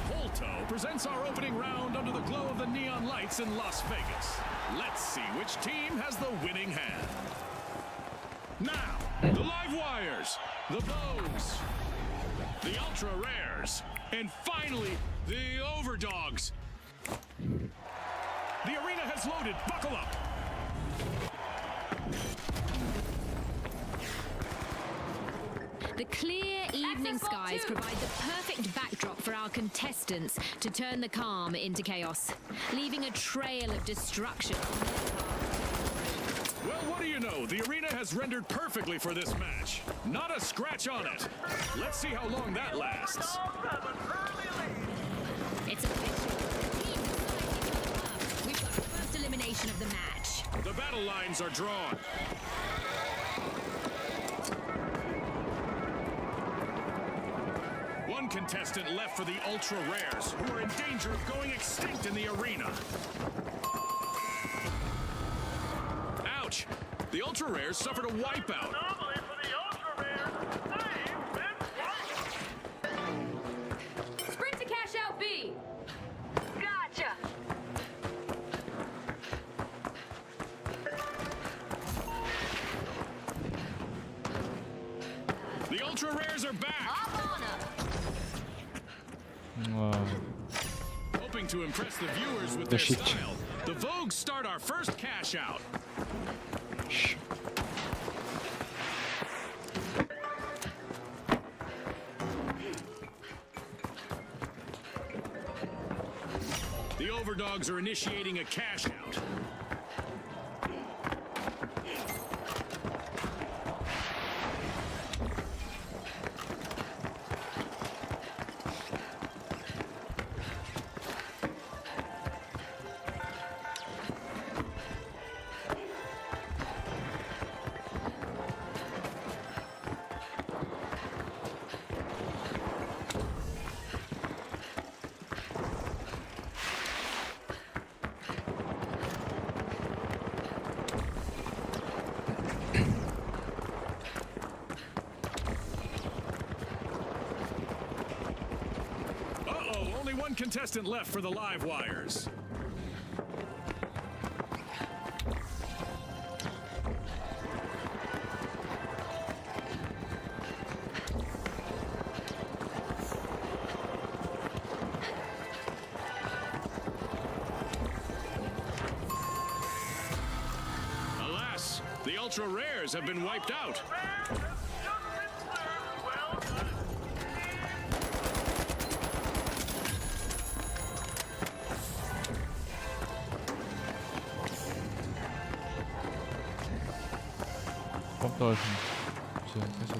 C: Holto presents our opening round under the glow of the neon lights in Las Vegas. Let's see which team has the winning hand. Now, the Live Wires, the Vogues, the Ultra Rares, and finally, the Overdogs. The arena has loaded. Buckle up.
D: The clear evening skies provide the perfect backdrop for our contestants to turn the calm into chaos, leaving a trail of destruction.
C: Well, what do you know? The arena has rendered perfectly for this match. Not a scratch on it. Let's see how long that lasts.
D: It's a we've got the first elimination of the match.
C: The battle lines are drawn. One contestant left for the Ultra Rares, who are in danger of going extinct in the arena. Ouch! The Ultra Rares suffered a wipeout.
D: Sprint to cash out B. Gotcha.
C: The Ultra Rares are back.
D: Hop on up.
C: Hoping to impress the viewers with
B: The
C: their
B: shit.
C: style, the Vogues start our first cash out. Overdogs are initiating a cash out. Only one contestant left for the live wires. Alas, the ultra rares have been wiped out.
A: 깜짝이야. 진짜 계속.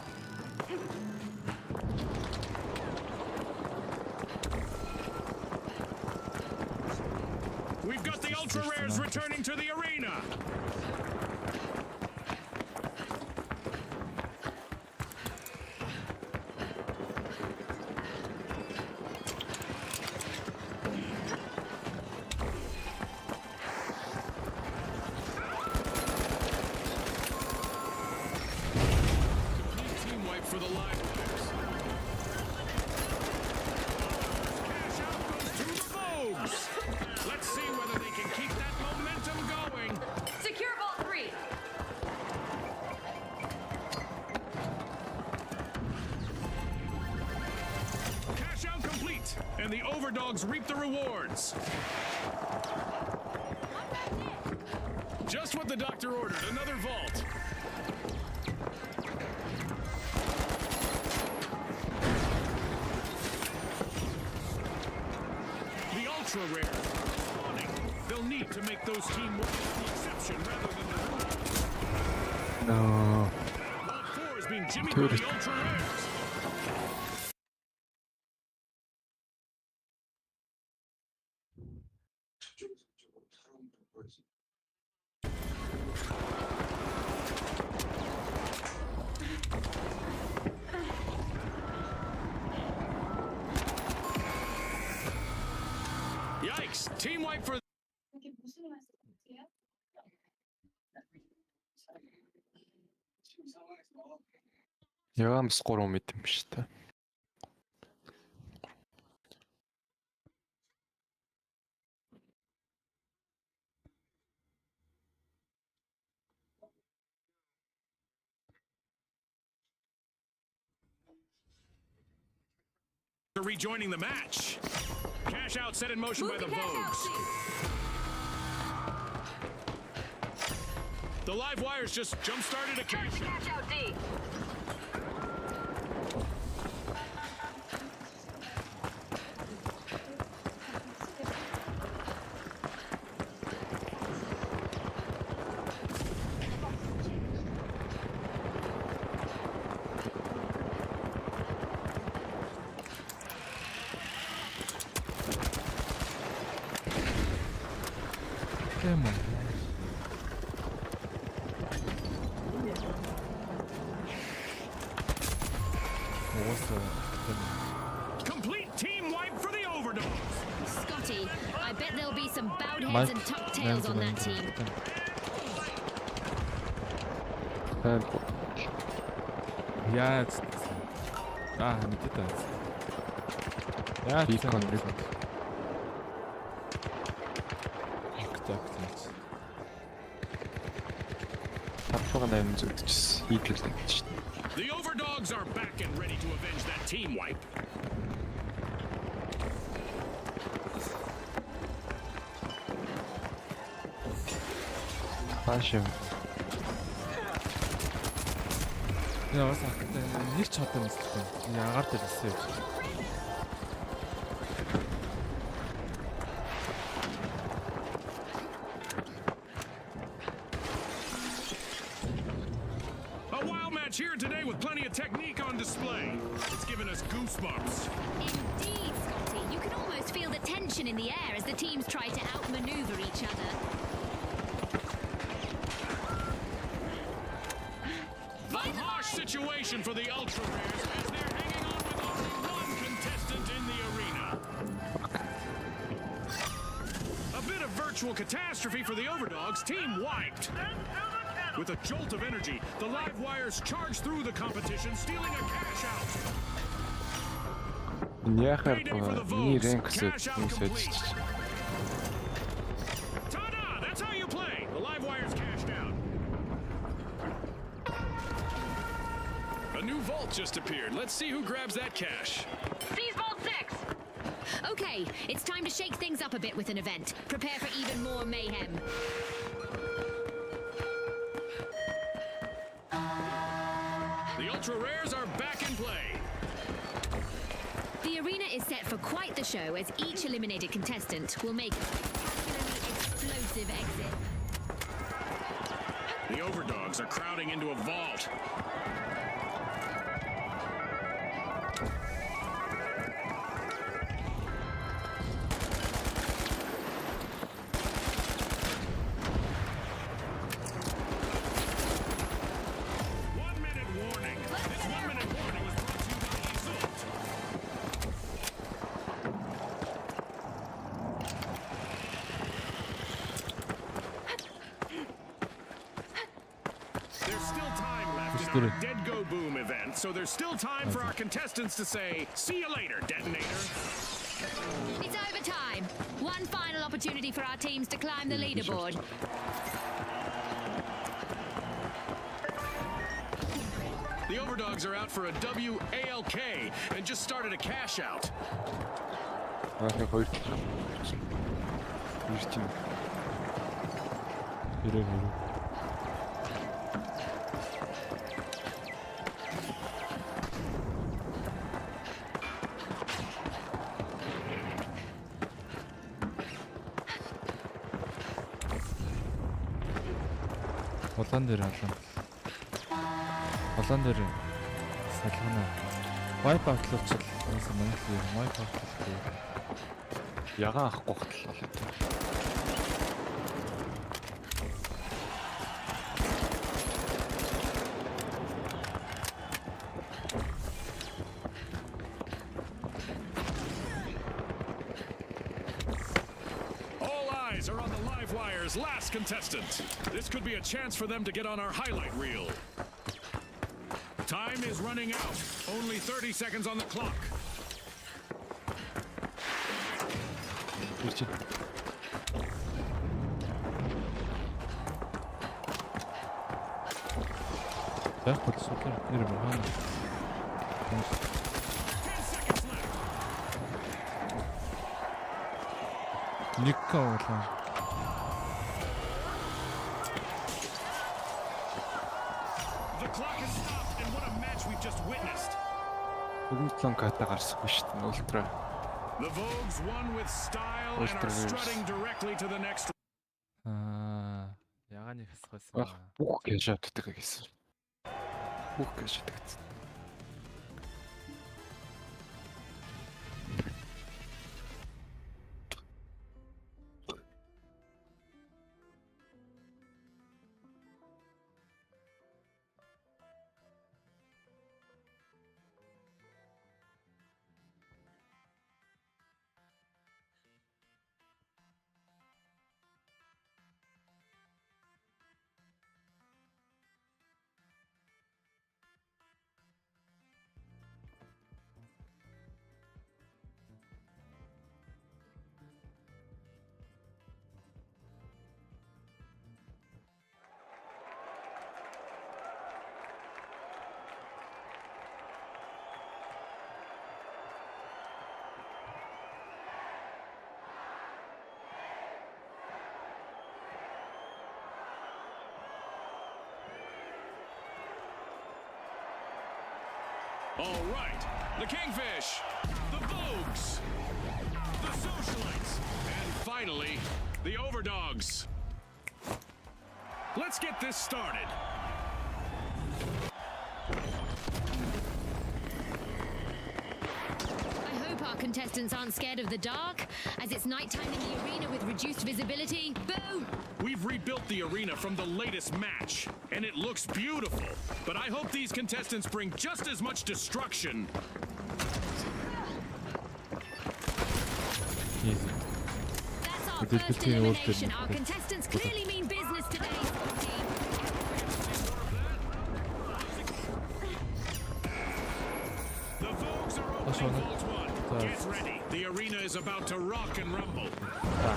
C: We've got the ultra rares returning to the arena. Team wipe for the live wires. Cash out goes to the Vogues. Let's see whether they can keep that momentum going.
D: Secure Vault 3.
C: Cash out complete, and the Overdogs reap the rewards. Just what the doctor ordered, another vault. The ultra rare. They'll need to make those team winners the exception rather than the rule.
B: No.
C: Vault 4 is being jimmied by the ultra rares. Yikes! Team wipe for
F: 이게 무슨 말씀이세요?
B: Ягаан бас 3 мэт юм шүү дээ.
C: rejoining the match. Cash out set in motion by the Vogues. The live wires just jump-started a cash out.
D: D.
A: Come on.
C: Complete team wipe for the Overdogs.
D: Scotty, I bet there'll be some bowed heads and tucked tails on that team.
A: Yeah, it's мэдээ. Yeah,
B: Beacon.
C: The Overdogs are back and ready to avenge that team wipe.
A: Я бас нэг ч чадсан юм байна. Ягаар дээр хэлсэн.
C: here today with plenty of technique on display. It's given us goosebumps.
D: Indeed, Scotty. You can almost feel the tension in the air as the teams try to outmaneuver each other.
C: A harsh situation for the Ultra Rares as they're hanging on with only one contestant in the arena. A bit of virtual catastrophe for the Overdogs, team wiped. With a jolt of energy, the live wires charge through the competition, stealing a cash out.
B: Энэ яхаар
C: Payday for the
B: миний
C: Vogues.
B: рэнк гэсэн
C: Cash out
B: юм
C: complete.
B: сольж.
C: Ta-da! That's how you play. The live wires cashed out. A new vault just appeared. Let's see who grabs that cash.
D: Seize Vault 6! Okay, it's time to shake things up a bit with an event. Prepare for even more mayhem.
C: The Ultra Rares are back in play.
D: The arena is set for quite the show as each eliminated contestant will make a particularly explosive exit.
C: The Overdogs are crowding into a vault. One-minute warning. This one-minute warning was brought to you by Isolt. There's still time left in our Dead Go Boom event, so there's still time for our contestants to say, "See you later, Detonator."
D: It's overtime. One final opportunity for our teams to climb the leaderboard.
C: The Overdogs are out for a WALK and just started a cash out.
B: Яг хоёр талаа. Ирж байна.
A: Ирээ. Улаан дээр халуун. Улаан дээр салхина. Wipe out-лууч л Монгол wipe out.
B: Ягаан авахгүй хатал.
C: All eyes are on the live wire's last contestant. This could be a chance for them to get on our highlight reel. Time is running out. Only 30 seconds on the clock.
B: Ирж байна.
A: Яг бол супер нэр хаана.
C: 10 seconds left.
A: Никка улаан.
C: The clock has stopped, and what a match we've just witnessed.
B: Бүгд талан ката гарсахгүй шүү дээ. Ультра.
C: The Vogues won with style and
B: Ultra
C: are
B: Rares.
C: strutting directly to the next.
A: Ягааны хасгасан.
B: Бүх гэж авддаг гэсэн. Бүх гэж авддаг.
C: All right, the Kingfish, the Vogues, the Socialites, and finally, the Overdogs. Let's get this started.
D: contestants aren't scared of the dark, as it's nighttime in the arena with reduced visibility. Boo!
C: We've rebuilt the arena from the latest match, and it looks beautiful. But I hope these contestants bring just as much destruction.
A: Easy.
D: That's our
A: This
D: first
A: between all
D: elimination.
A: the-
D: Our contestants clearly mean business today.
C: The Vogues are
A: That's
C: opening
A: one.
C: Vault 1. Get ready. The arena is about to rock and rumble.
A: 자.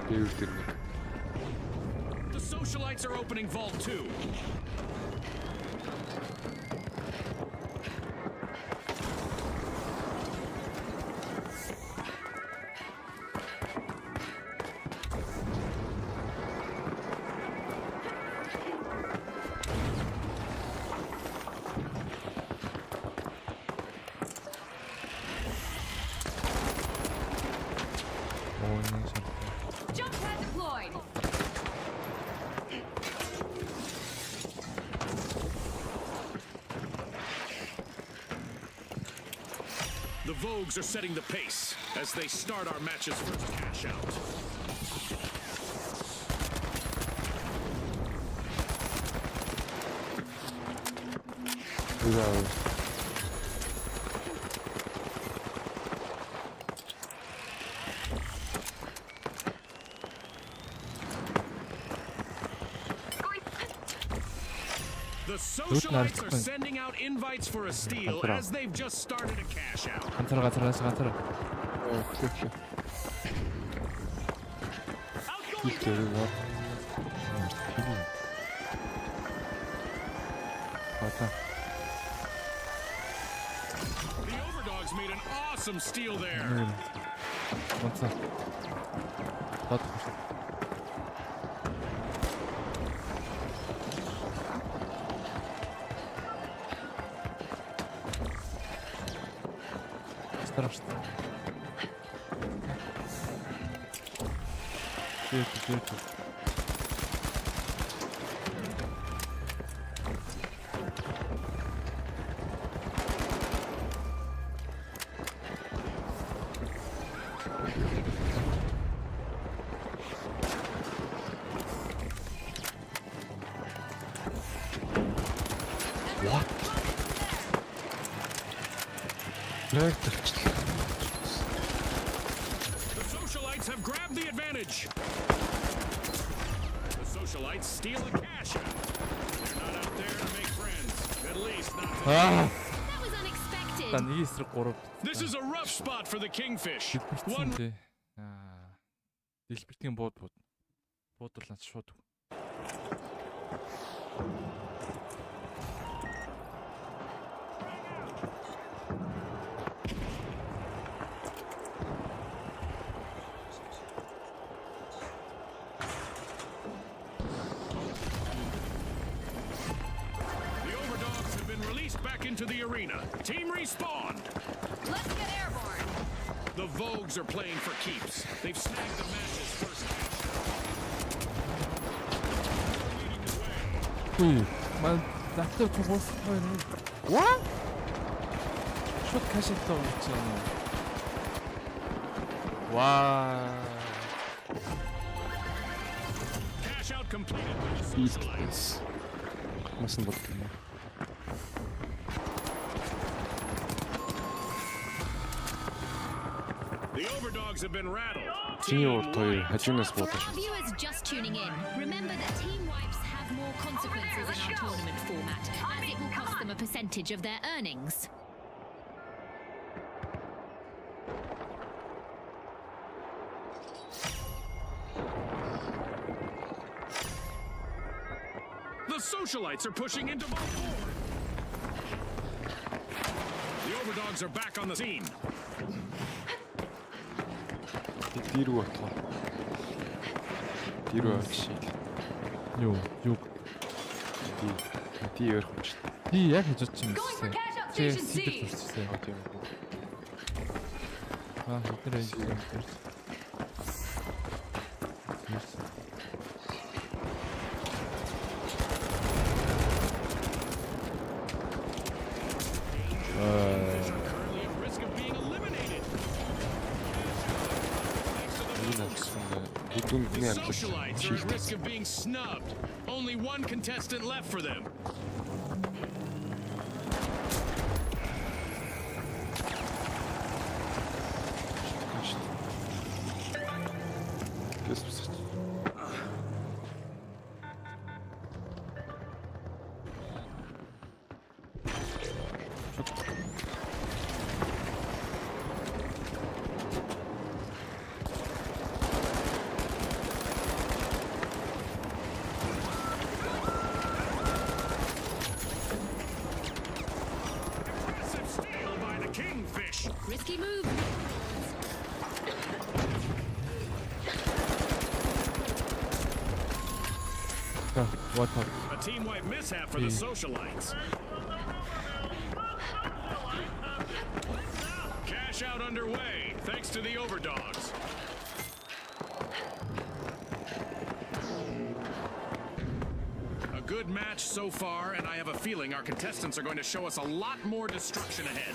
B: 배울 때는
C: The Socialites are opening Vault 2.
D: Jump pad deployed.
C: The Vogues are setting the pace as they start our match's first cash out.
B: 우리가
C: The Socialites are
A: nice.
C: sending out invites for a steal
A: Contra.
C: as they've just started a cash out.
A: 간타라
B: 그렇게 이때를
A: 맞다.
C: The Overdogs made an awesome steal there.
A: 맞다. 나도 보시. Страшно. Тихо.
B: 네.
C: The Socialites have grabbed the advantage. The Socialites steal a cash out. They're not out there to make friends. At least not today.
A: 아,
D: That was unexpected.
A: 난 이게 있을 거로.
C: This is a rough spot for the Kingfish. One
A: Дэлбэртсэндээ. Аа. Дэлбэртийн буудлаа шууд.
C: The Overdogs have been released back into the arena. Team respawned.
D: Let's get airborne.
C: The Vogues are playing for keeps. They've snagged the match's first cash out. Leading the way.
A: Ui, man, 나한테 저거스 파이는. What? 숏 카시터 있잖아. 와.
C: Cash out completed by the Socialites.
B: 무슨 버튼이야?
C: The Overdogs have been rattled.
B: 진이오 더일 해주면서
D: For
B: 보다
D: our viewers just tuning in, remember that team wipes have more consequences in our tournament format, as it will cost them a percentage of their earnings.
C: The Socialites are pushing into Vault 4. The Overdogs are back on the scene.
B: 뒤로 가 더. 뒤로 역시
A: 요.
B: Ди ярих юм шүү дээ.
A: Би яг хийж чадчих юм гэсэн. Чи сидэр төрчихсөн.
B: Тийм үү.
A: Хэдэр ээж юм төрч.
C: Currently at risk of being eliminated.
B: Энэ гэсэн бүгд
C: The
B: миний амжилт.
C: Socialites are at risk of being snubbed. Only one contestant left for them.
B: Гэс бисэж.
C: Massive steal by the Kingfish.
D: Risky move.
A: What up?
C: A team-wide mishap for the Socialites. Cash out underway, thanks to the Overdogs. A good match so far, and I have a feeling our contestants are going to show us a lot more destruction ahead.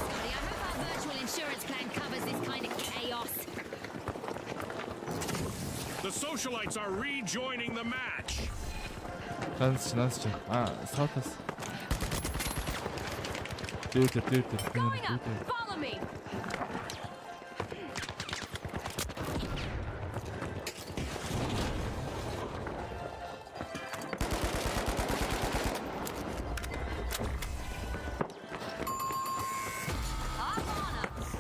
D: Scotty, I hope our virtual insurance plan covers this kind of chaos.
C: The Socialites are rejoining the match.
A: Нанс. Саутас. Дээд.
D: Going up. Follow me.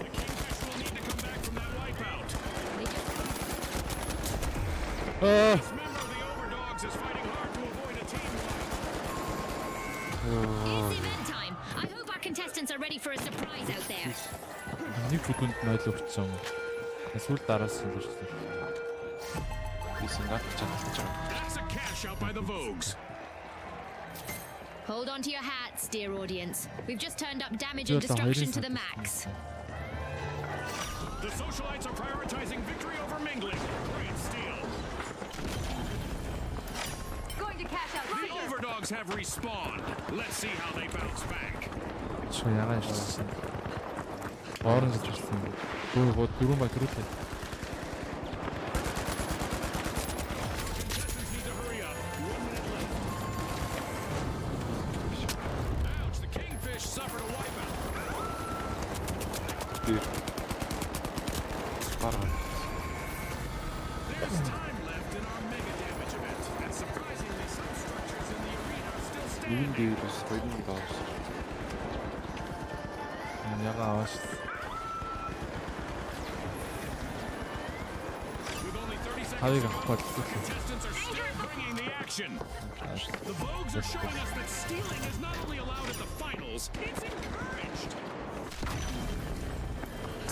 C: The Kingfish will need to come back from that wipeout. This member of the Overdogs is fighting hard to avoid a team wipe.
D: It's event time. I hope our contestants are ready for a surprise out there.
A: Нэг бүтэнд нойл өгсөн. Эсвэл дараас нь л
B: Бисэн наад чангалж байгаа.
C: That's a cash out by the Vogues.
D: Hold on to your hats, dear audience. We've just turned up damage and destruction to the max.
C: The Socialites are prioritizing victory over mingling. Great steal.
D: Going to cash out
C: The Overdogs have respawned. Let's see how they bounce back.
A: Чи яагаад ирсэн? Оранж ирсэн. Дөрөв баг төрүүлээ.
C: Contestants need to hurry up. 1 minute left. Ouch, the Kingfish suffered a wipeout.
B: Дээр. Бараа.
C: There's time left in our mega damage event. And surprisingly, some structures in the arena are still
B: Нэгэн
C: standing.
B: дээрээс хоёрын доос.
A: Яга аваш.
C: With only 30
A: Хавыг
C: seconds to
A: авах
C: go,
A: бол
C: contestants are still bringing the action. The Vogues are showing us that stealing is not only allowed at the finals, it's encouraged.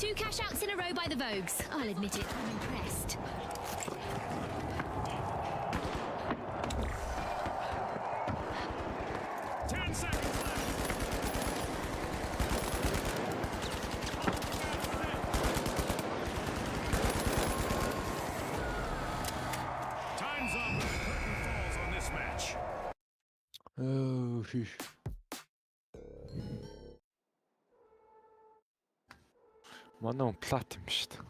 D: 2 cash outs in a row by the Vogues. I'll admit it, I'm impressed.
C: Ten seconds left. Time's up. The curtain falls on this match.
B: Хийх. Манай плат юм шүү дээ.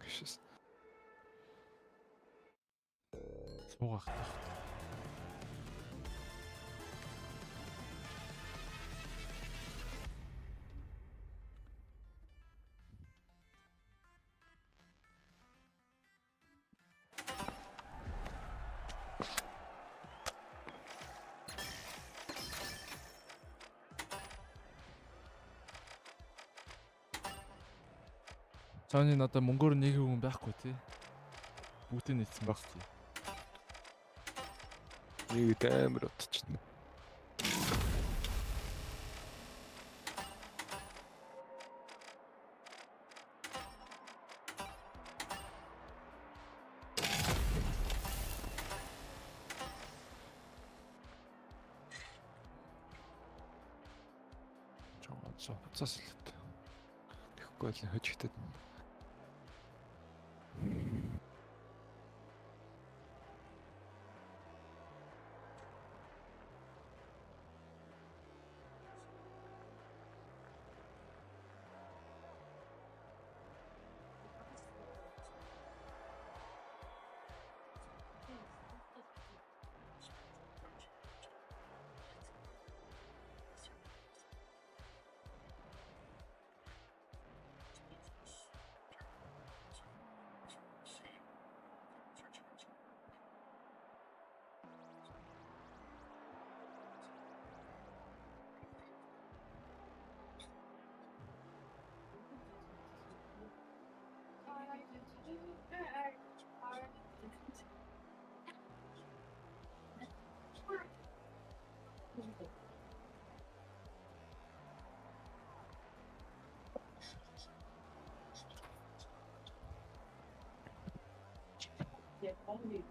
B: Гэшээс.
A: Суугах. Цааны надад мөнгөөр нэг хүн байхгүй тий. Бүгдийг нийцсэн байх тий.
B: Нэг амар утчихна. Буцаас л өт. Тэгэхгүй л хожигдод.
F: Yeah, only.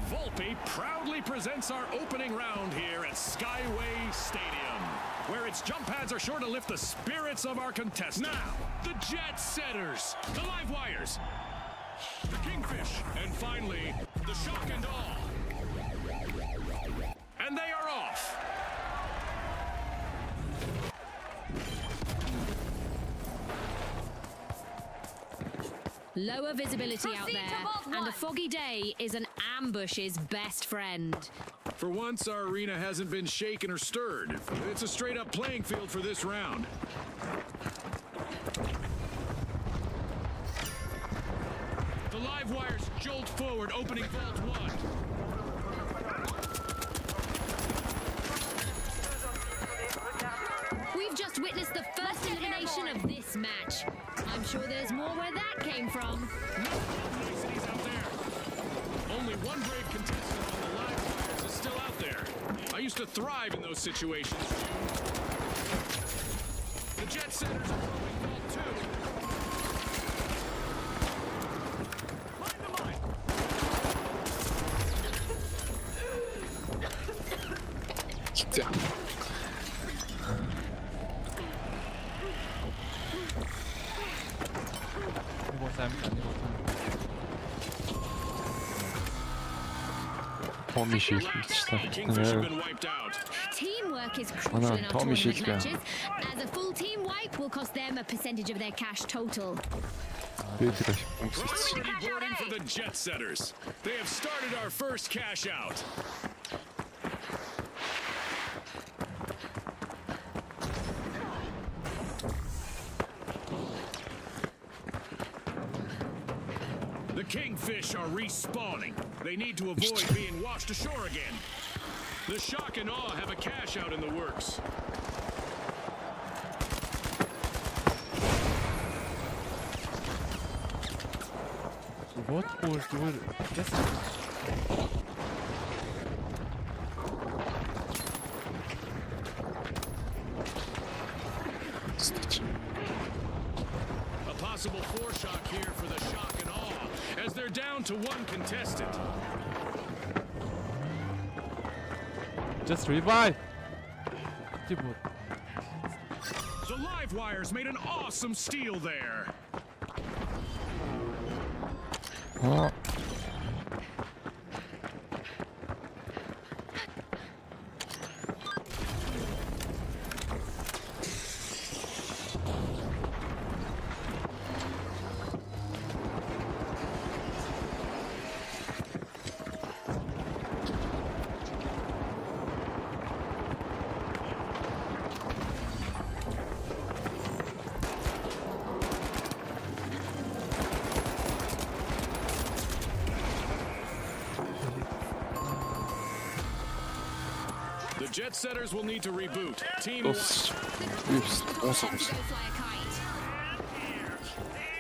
C: Volpe proudly presents our opening round here at Skyway Stadium, where its jump pads are sure to lift the spirits of our contestants. Now, the Jet Setters, the Live Wires, the Kingfish, and finally, the Shock and Awe. And they are off.
D: Lower visibility out there, and a foggy day is an ambush's best friend.
C: For once, our arena hasn't been shaken or stirred. It's a straight-up playing field for this round. The Live Wires jolt forward, opening Vault 1.
D: We've just witnessed the first elimination of this match. I'm sure there's more where that came from.
C: Niceties out there. Only one brave contestant on the Live Wires is still out there. I used to thrive in those situations. The Jet Setters are throwing Vault 2. Mind the line.
B: 진짜. Tommy Shield
C: Kingfish have been wiped out.
D: Teamwork is crucial in our
B: Tommy
D: tournament
B: Shield
D: matches, as a full team wipe will cost them a percentage of their cash total.
B: Бэдэр хүмүүс
C: Priority boarding for the Jet Setters. They have started our first cash out. The Kingfish are respawning. They need to avoid being washed ashore again. The Shock and Awe have a cash out in the works.
A: Буудахгүй зүгээр яс.
C: A possible foreshock here for the shock and awe as they're down to one contestant.
A: Just revive. Ти бод.
C: The live wires made an awesome steal there.
B: Аа.
C: The jet setters will need to reboot. Team
B: Дуусч. Би бас дуусах
D: Go
B: гэж.
D: fly a kite.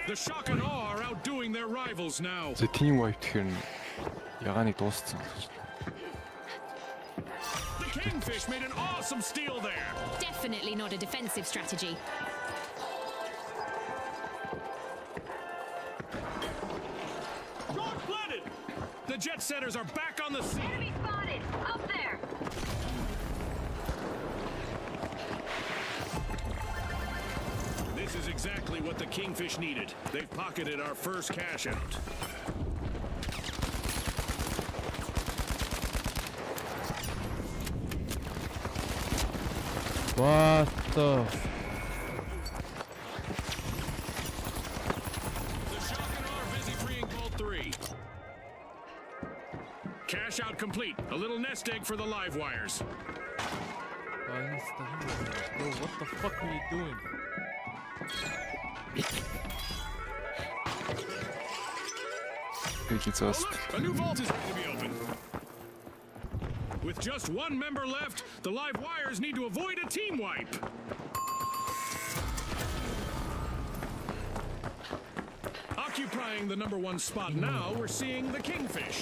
C: The shock and awe are outdoing their rivals now.
B: За team wipe гэхээр нь ягааныг дууссан гэж.
C: The Kingfish made an awesome steal there.
D: Definitely not a defensive strategy.
C: Flooded. The jet setters are back on the scene.
D: Enemy spotted! Up there!
C: This is exactly what the Kingfish needed. They've pocketed our first cash out.
A: What the
C: The shock and awe are busy freeing Vault 3. Cash out complete. A little nest egg for the live wires.
A: Bro, what the fuck are you doing?
B: Би зөөст.
C: A new vault is ready to be opened. With just one member left, the live wires need to avoid a team wipe. Occupying the #1 spot now, we're seeing the Kingfish.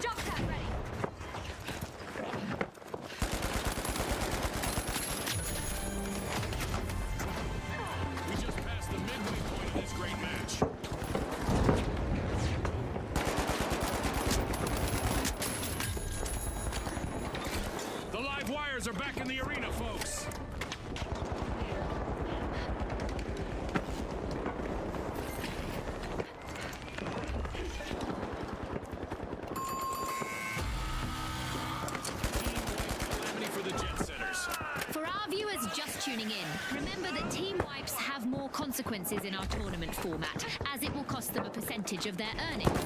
D: Jump pad ready!
C: We just passed the midway point of this great match. The live wires are back in the arena, folks. Calamity for the jet setters.
D: For our viewers just tuning in, remember that team wipes have more consequences in our tournament format, as it will cost them a percentage of their earnings.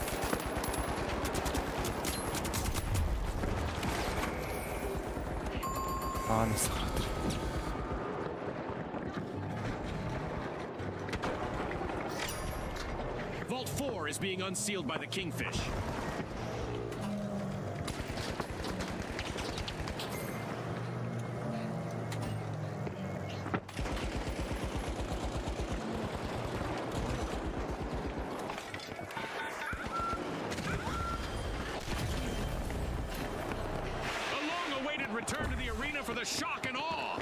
B: Аанаас гараад ир.
C: Vault 4 is being unsealed by the Kingfish. A long-awaited return to the arena for the shock and awe.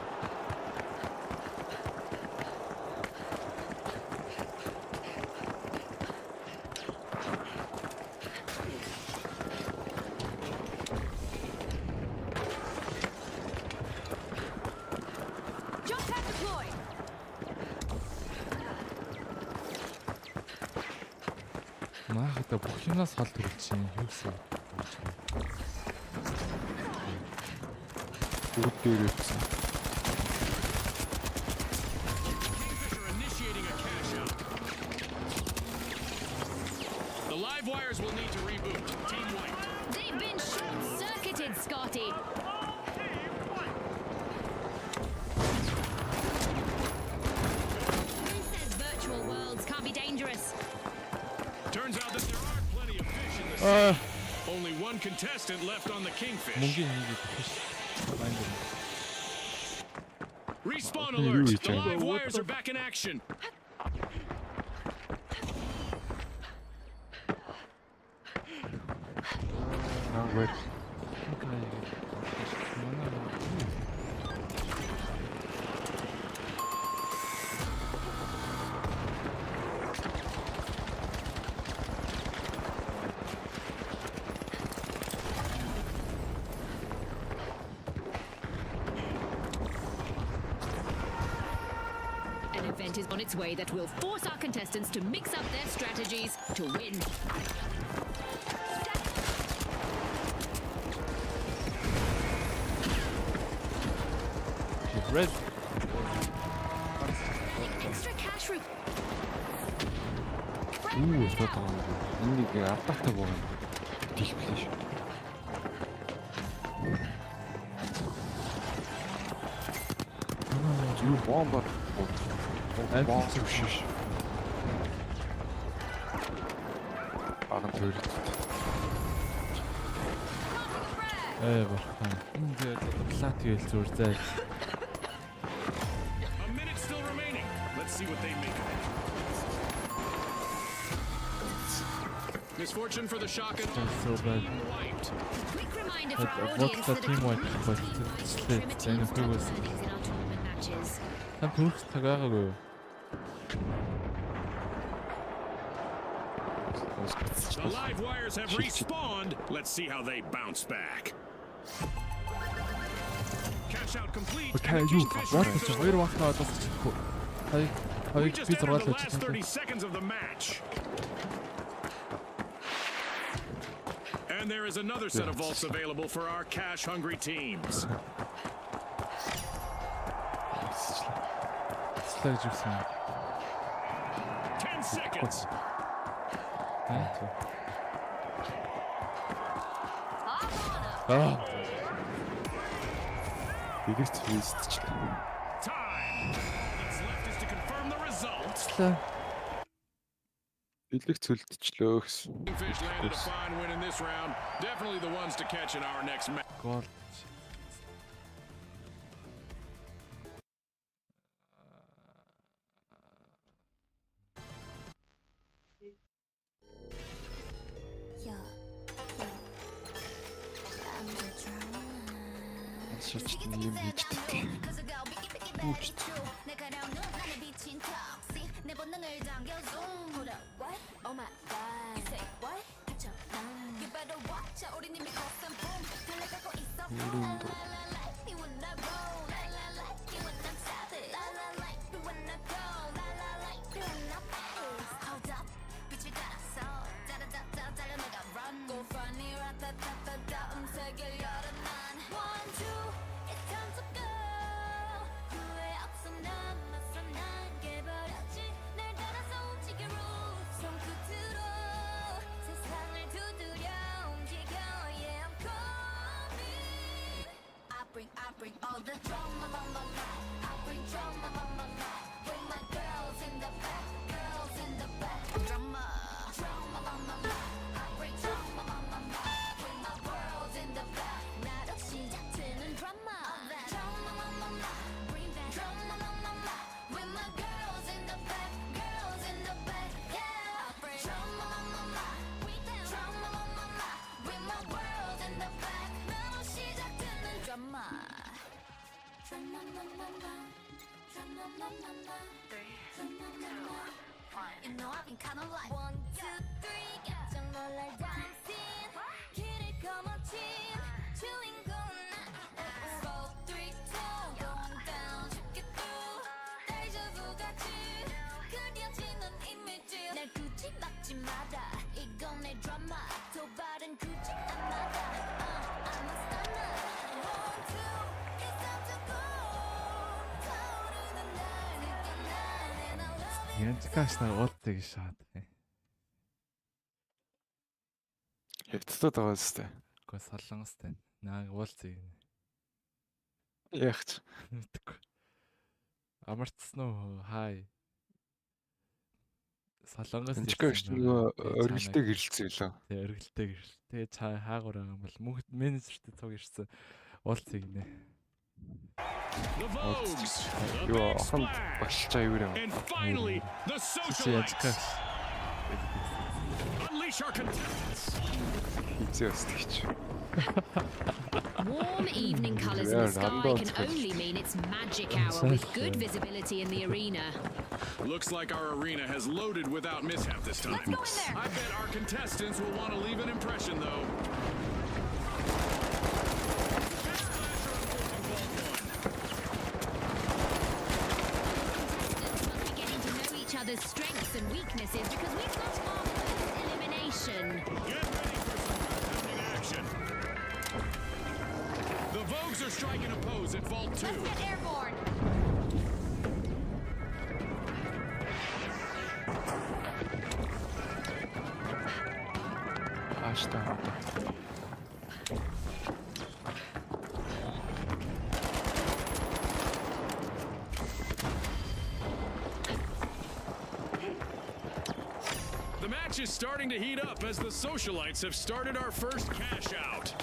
D: Jump pad deployed!
A: Маахта бүх юмнаас хол төрүүлж чинь юусэн.
B: Бүгд дээр үтсэн.
C: Kingfish are initiating a cash out. The live wires will need to reboot. Team white.
D: They've been short-circuited, Scotty! Who says virtual worlds can't be dangerous?
C: Turns out that there are plenty of fish in the sea. Only one contestant left on the Kingfish.
A: Мөнгөний хийгээд биш.
C: Respawn
B: Okay,
C: alert.
B: you
C: The live
B: return.
C: wires are back in action.
B: зүгээр.
D: An event is on its way that will force our contestants to mix up their strategies to win.
A: Red.
D: Extra cash
B: Тотоо. Энийг алдаатай байгаа. Дих биш. Юу бомба. Бомба биш. Аган төрөлт.
A: Бархан. Ингээд плат гээл зүгээр зай.
C: A minute still remaining. Let's see what they make of it. Misfortune for the Shotgun.
A: So bad.
C: Wiped.
D: Quick reminder for our
A: What's
D: audience
A: the
D: that a
A: team wipe?
D: combined
A: What's
D: team
A: the
D: might
A: split?
D: trim a
A: Then
D: team's
A: who
D: total
A: was-
D: earnings in our tournament matches.
A: Сан төрөх цагаагүй.
C: The live wires have respawned. Let's see how they bounce back. Cash out complete.
A: Та
C: and
A: юу
C: Kingfish
A: what
C: makes
A: ч
C: it
A: хоёр
C: over.
A: багтаа дуусчихгүй.
C: We
A: Хоёрыг
C: just
A: би
C: entered
A: зургаал
C: the last 30
A: өгч.
C: seconds of the match. And there is another set of vaults available for our cash-hungry teams.
A: Слайд жигсэн.
C: 10 seconds.
B: Biggest twist.
C: Time. All that's left is to confirm the results.
B: Билэг цөлтчлөө гэсэн.
C: Kingfish landed a fine win in this round. Definitely the ones to catch in our next match.
A: Гол.
B: Шичт юм хийжтэй. Үүчт.
J: Oh my god. You say what? You better watch out. 우리 님이 걷선 boom. 달려가고 있어.
B: 이름도.
J: You wanna roll. La la la. You wanna stop it. La la la. You wanna go. La la la. You wanna pass. Hold up. 빛을 따라서. 따라따따 달려내가 run. Go funny. 라따따따따. 음색을 열어 난. 1, 2. It's time to go. 후회 없어 남았어 난 깨버렸지. 날 따라서 움직여 rules. 손끝으로 세상을 두드려 움직여. Yeah, I'm coming. I bring all the drama, la la la. I bring drama, la la la. With my girls in the back, girls in the back. Drama, drama, la la la. I bring drama, la la la. With my world in the back. 나로 시작되는 drama, drama, la la la. Bring that drama, la la la. With my girls in the back, girls in the back. Yeah, I bring drama, la la la. Bring that drama, la la la. With my world in the back. 나로 시작되는 drama. Drama, la la la. Drama, la la la. Drama, la la la. You know I've been kinda like 1, 2, 3. 깜짝 놀랄 dancing. 길을 거머쥔 주인공은 나. 4, 3, 2. Going down. 쉽게 through. 데자부 같이 그려지는 이미지. 날 굳이 막지 마라. 이건 내 드라마. 도발은 굳이 안 나가. I'm a stunner. 1, 2. It's time to go. 타오르는 날 느껴 난 and I love it.
A: Янз кашна уудтыг шаад.
B: Хятадд байгаа зү.
A: Гэхдээ солонгостой. Нааг уулзъя.
B: Яг ч.
A: Мэдгүй. Амарцсан уу? Хай. Солонгос
B: Энчгээ биш нөгөө өргөлтэй гэрэлцсэн лөө.
A: Тэг өргөлтэй гэрэл. Тэгээ цаа хаагуур байгаа юм бол мөнгө менежертэй цуг ирсэн. Уулзъя гинэ.
C: The Vogues. The
B: Юу
C: big
B: охон
C: splash.
B: болчоо юу юм.
C: And finally, the
A: Чи янз
C: socialites.
A: каш.
C: Unleash our contestants.
B: Хизээ өстөгч.
D: Warm evening colours in the sky can only mean it's magic hour with good visibility in the arena.
C: Looks like our arena has loaded without mishap this time.
J: Let's go in there.
C: I bet our contestants will want to leave an impression, though.
D: Contestants must be getting to know each other's strengths and weaknesses because we've got our first elimination.
C: Get ready for some pounding action. The Vogues are striking a pose at Vault 2.
J: Let's get airborne.
B: 아시다.
C: The match is starting to heat up as the socialites have started our first cash out.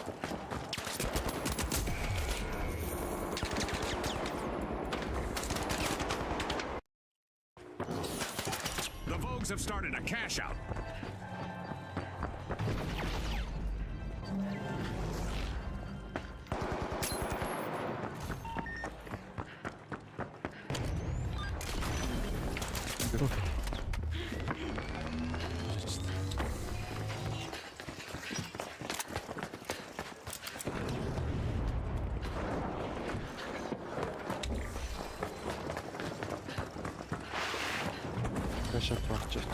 C: The Vogues have started a cash out.
B: Kaşak bakacak.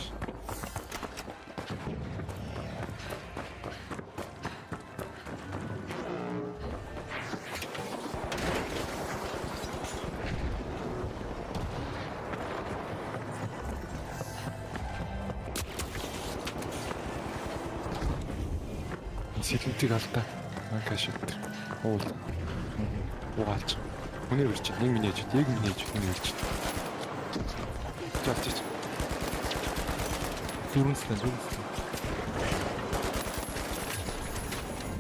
B: Сэлэнтийг алдаа. Ман кашиг дээр. Уул. Угаалч. Үнээр ирж байна. Яг миний ээж. Яг миний ээж. Үнээр ирж байна. Чалчиж.
A: Зүрэнслээ.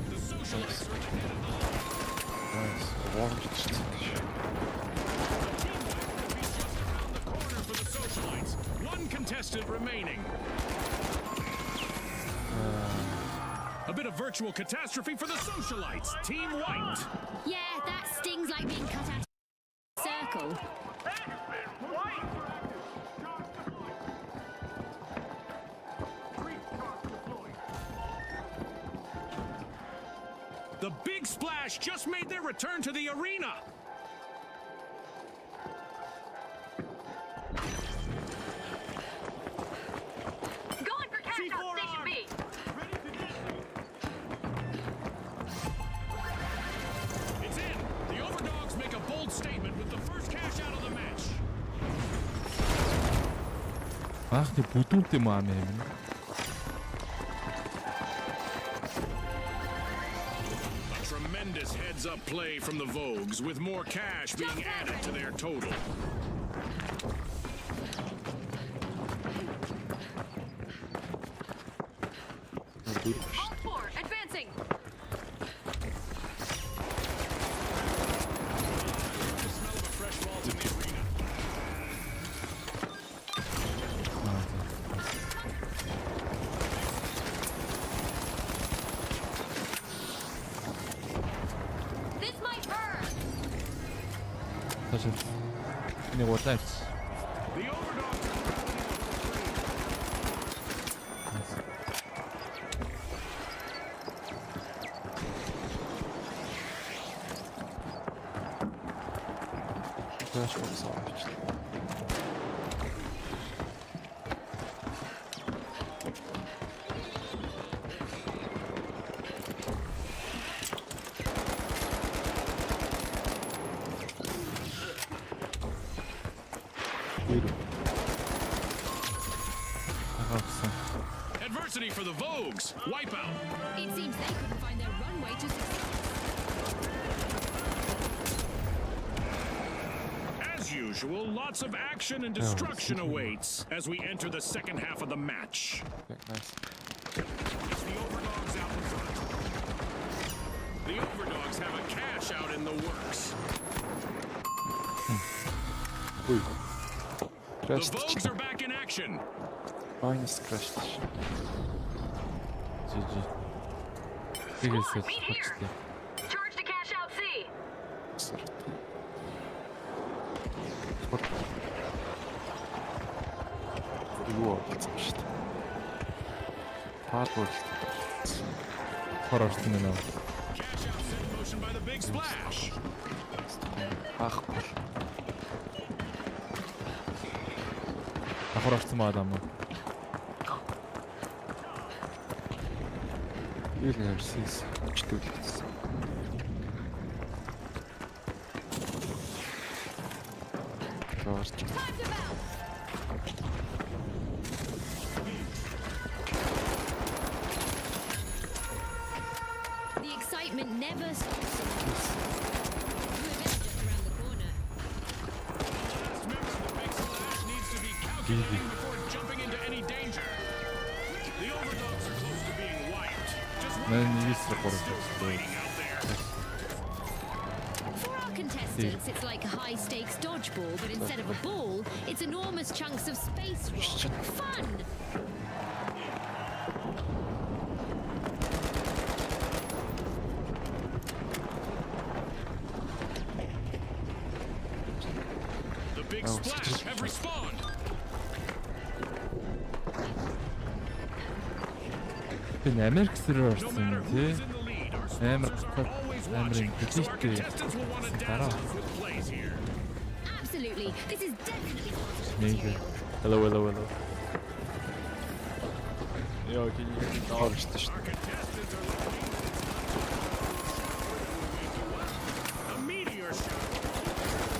C: The socialites are
B: Nice. Угаалж чинь.
C: around the corner for the socialites. One contestant remaining. A bit of virtual catastrophe for the socialites. Team wiped.
D: Yeah, that stings like being cut out of a circle.
C: The Big Splash just made their return to the arena.
J: Going for cash out station B.
C: It's in. The Overdogs make a bold statement with the first cash out of the match.
A: Аахны бүдүүнтэй маа мэн.
C: A tremendous heads-up play from the Vogues, with more cash being added to their total.
J: All four advancing.
C: The smell of a fresh vault in the arena.
J: This might hurt.
A: 사실 근데 원래
C: The Overdogs
B: Kaşak sağ. Buyurun.
A: 다가왔어.
C: Adversity for the Vogues. Wipeout.
D: It seems they couldn't find their runway to success.
C: As usual, lots of action and destruction awaits as we enter the second half of the match.
B: Nice.
C: It's the Overdogs out in front. The Overdogs have a cash out in the works.
B: Buyurun.
C: The
B: Crash
C: Vogues are back in action.
B: Aynısı crash.
A: 지지. Тэгээсээ болчихлоо.
D: Charge to cash out C.
B: Юу болсон шүү дээ. Таалбар
A: Хор орсон байна уу?
C: Cash out set in motion by the big splash.
B: хаах бол
A: Хор орсон байгаа юм уу?
B: юу л нэрсээс өчтүүлсэн. Орч.
D: The excitement never stops. Whoever's just around the corner.
C: Last member of the big splash needs to be calculating before jumping into any danger. The overdogs are close to being wiped. Just one
A: Мен
C: attack
A: нэгээс
C: is
A: 3
C: still fighting out there.
D: For our contestants, it's like a high-stakes dodgeball, but instead of a ball, it's enormous chunks of space rock. Fun!
C: The big splash have respawned.
A: Би Америксрээр
C: No
A: орсон
C: matter
A: юм
C: who
A: тий.
C: is in the lead, our
A: Амар
C: sponsors
A: гацаад
C: are always
A: амар
C: watching,
A: юм
C: so our
A: гэлээтэй.
C: contestants will want to
A: Дараа.
C: dazzle us with plays here.
D: Absolutely. This is definitely
A: Нэг. Hello. Яа гин
B: Орч шүү
C: Our contestants are looking. A meteor shot.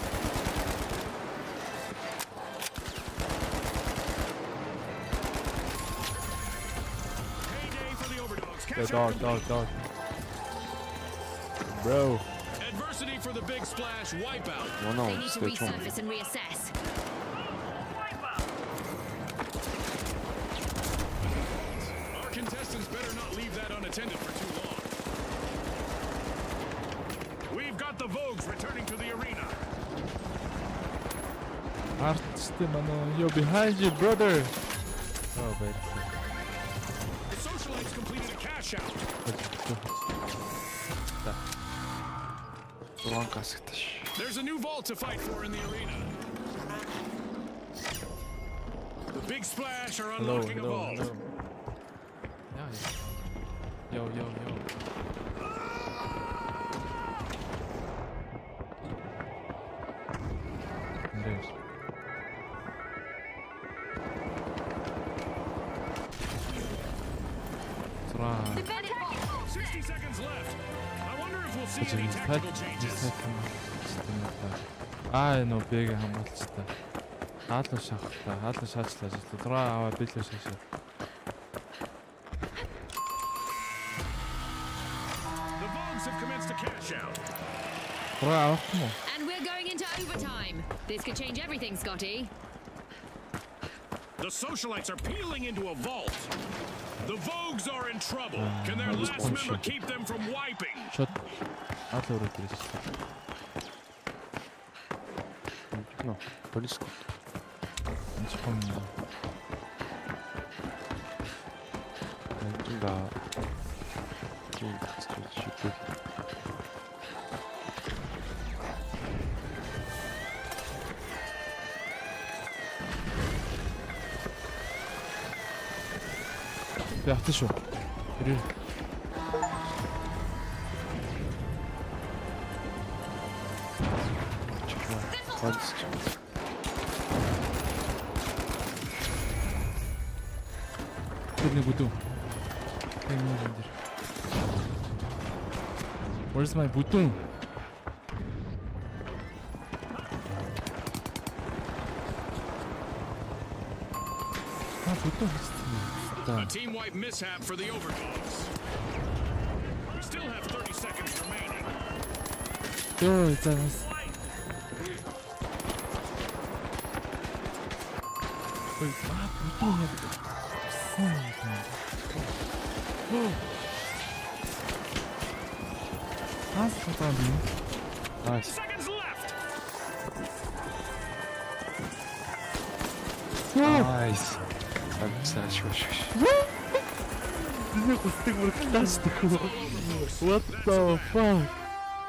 C: Payday for the overdogs.
A: дээ.
C: Catch up.
A: Dog. Bro.
C: Adversity for the big splash. Wipeout.
B: Манай
D: They need to
B: үнэтэй ч юм.
D: resurface and reassess.
C: Our contestants better not leave that unattended for too long. We've got the Vogues returning to the arena.
A: Артчтэй манай you behind you brother. Oh баярлалаа.
C: The socialites completed a cash out.
B: Дуран гасагдаж.
C: There's a new vault to fight for in the arena. The big splash are
A: Hello.
C: unlocking a vault.
A: Yo. Нэрс. Сра.
C: 60 seconds left. I wonder if we'll see any tactical changes.
A: Нөө бэг хамгаалцтай. Хаалуу шахахтай. Хаалуу шаачлаа. Зураа аваа билүү шаашаа.
C: The Vogues have commenced a cash out.
A: Зураа авах юм уу?
D: And we're going into overtime. This could change everything, Scotty.
C: The socialites are peeling into a vault. The Vogues are in trouble. Can their last member keep them from wiping?
A: Шот. Хаалуу өрөөд ирж байна.
B: Нөө полис.
A: Чхон.
B: Энтэнда. Тийм шүү.
A: Би автаа шүү. Ирээ.
B: Полис.
A: Тэр нэг бүдүү. Where's my бүдүүн? Бүдүүн
C: A team wipe mishap for the overdogs. We still have 30 seconds remaining.
A: Ёо, заас. Ой, бүдүүн яг. Хаас хатаа би.
B: Nice.
C: Seconds left.
B: Nice. I'm sad.
A: Миний густыг бүр таашдаг. What the fuck?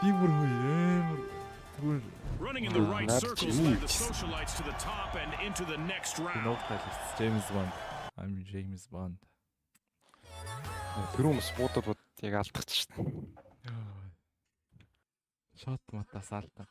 A: Димэр хөөе. Зүгээр
C: Running in the right
B: Not
C: circles
B: you.
C: led the socialites to the top and into the next round.
A: ногтай л James Bond. I'm James Bond.
B: Тэр хүмүүс буудаад бод яг алдчихсан шүү дээ.
A: Шот матаас алдаа.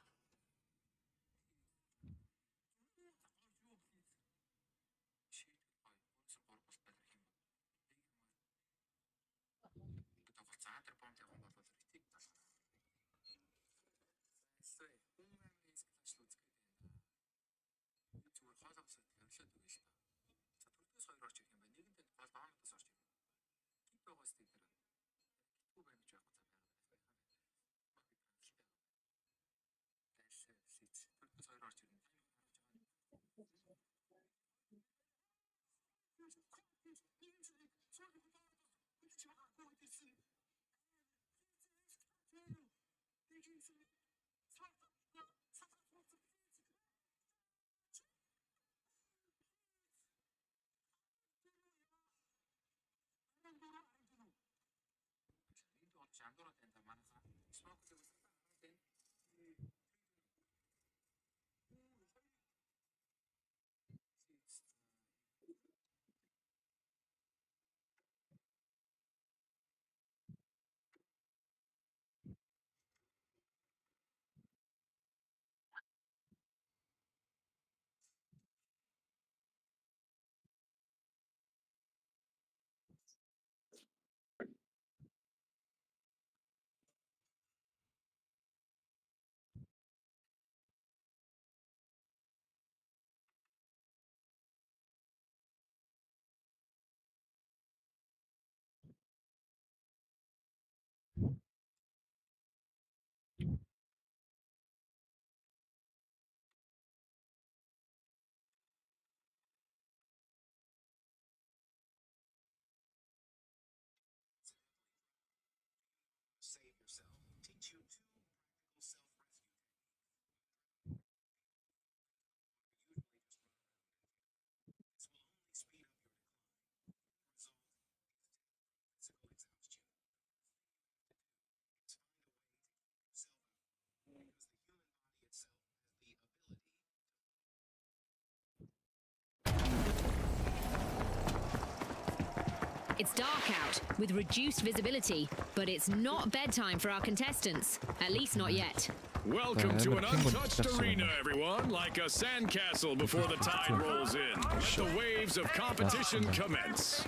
D: It's dark out with reduced visibility, but it's not bedtime for our contestants. At least not yet.
C: Welcome to an untouched arena, everyone, like a sandcastle before the tide rolls in. Let the waves of competition commence.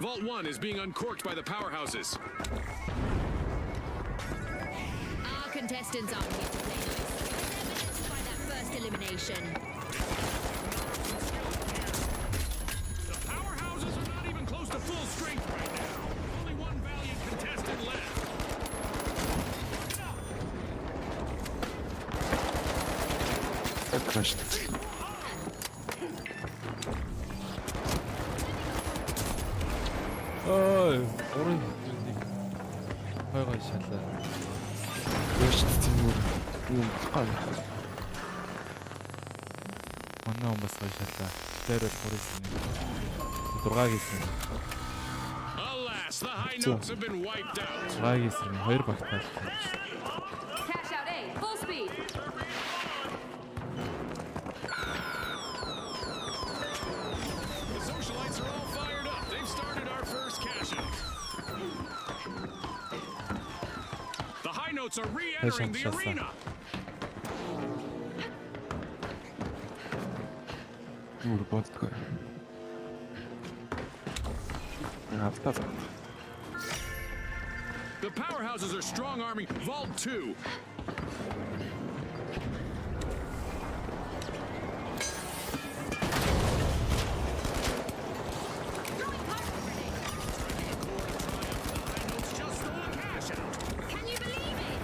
C: Vault 1 is being uncorked by the powerhouses.
D: Our contestants aren't here to play nice. They're menaced by that first elimination.
C: The powerhouses are not even close to full strength right now. Only one valiant contestant left.
B: Crushed.
A: Ой, уран хойгоо шалаа.
B: Crushed тимүр. Юм гай.
A: Манай хүн бас гоё шалаа. Тэр бол хүрээсэн. 6 гэсэн.
C: Alas, the high notes have been wiped out.
A: 6 гэсэн 2 багтаал.
D: Cash out A, full speed.
C: The socialites are all fired up. They've started our first cash out. The high notes are re-entering the arena.
B: Юу болдгоо. Автаа.
C: The powerhouses are strong-arming Vault 2. Just stole a cash out.
D: Can you believe it?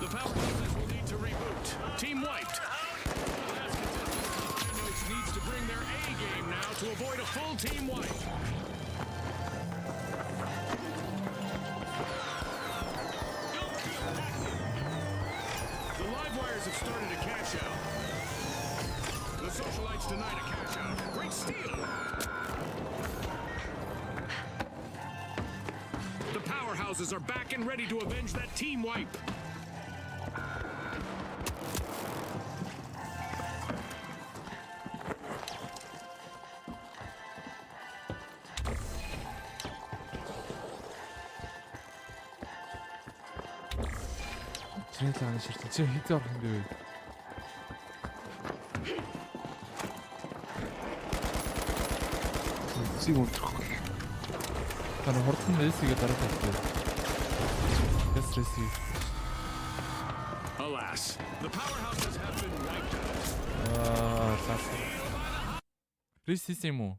C: The powerhouses will need to reboot. Team wiped. started a cash out. The Socialites denied a cash out. Great steal. The Powerhouses are back and ready to avenge that team wipe.
A: 진짜 안 싫다. 지금 히트 орох юм бэ?
B: Зиг өндрөх.
A: Таны хурдан рейсигээ дараа тавьчих. Яс рейсиг.
C: Alas, the Powerhouses have been wiped out.
A: Цаас. Рейс хийсэн юм уу?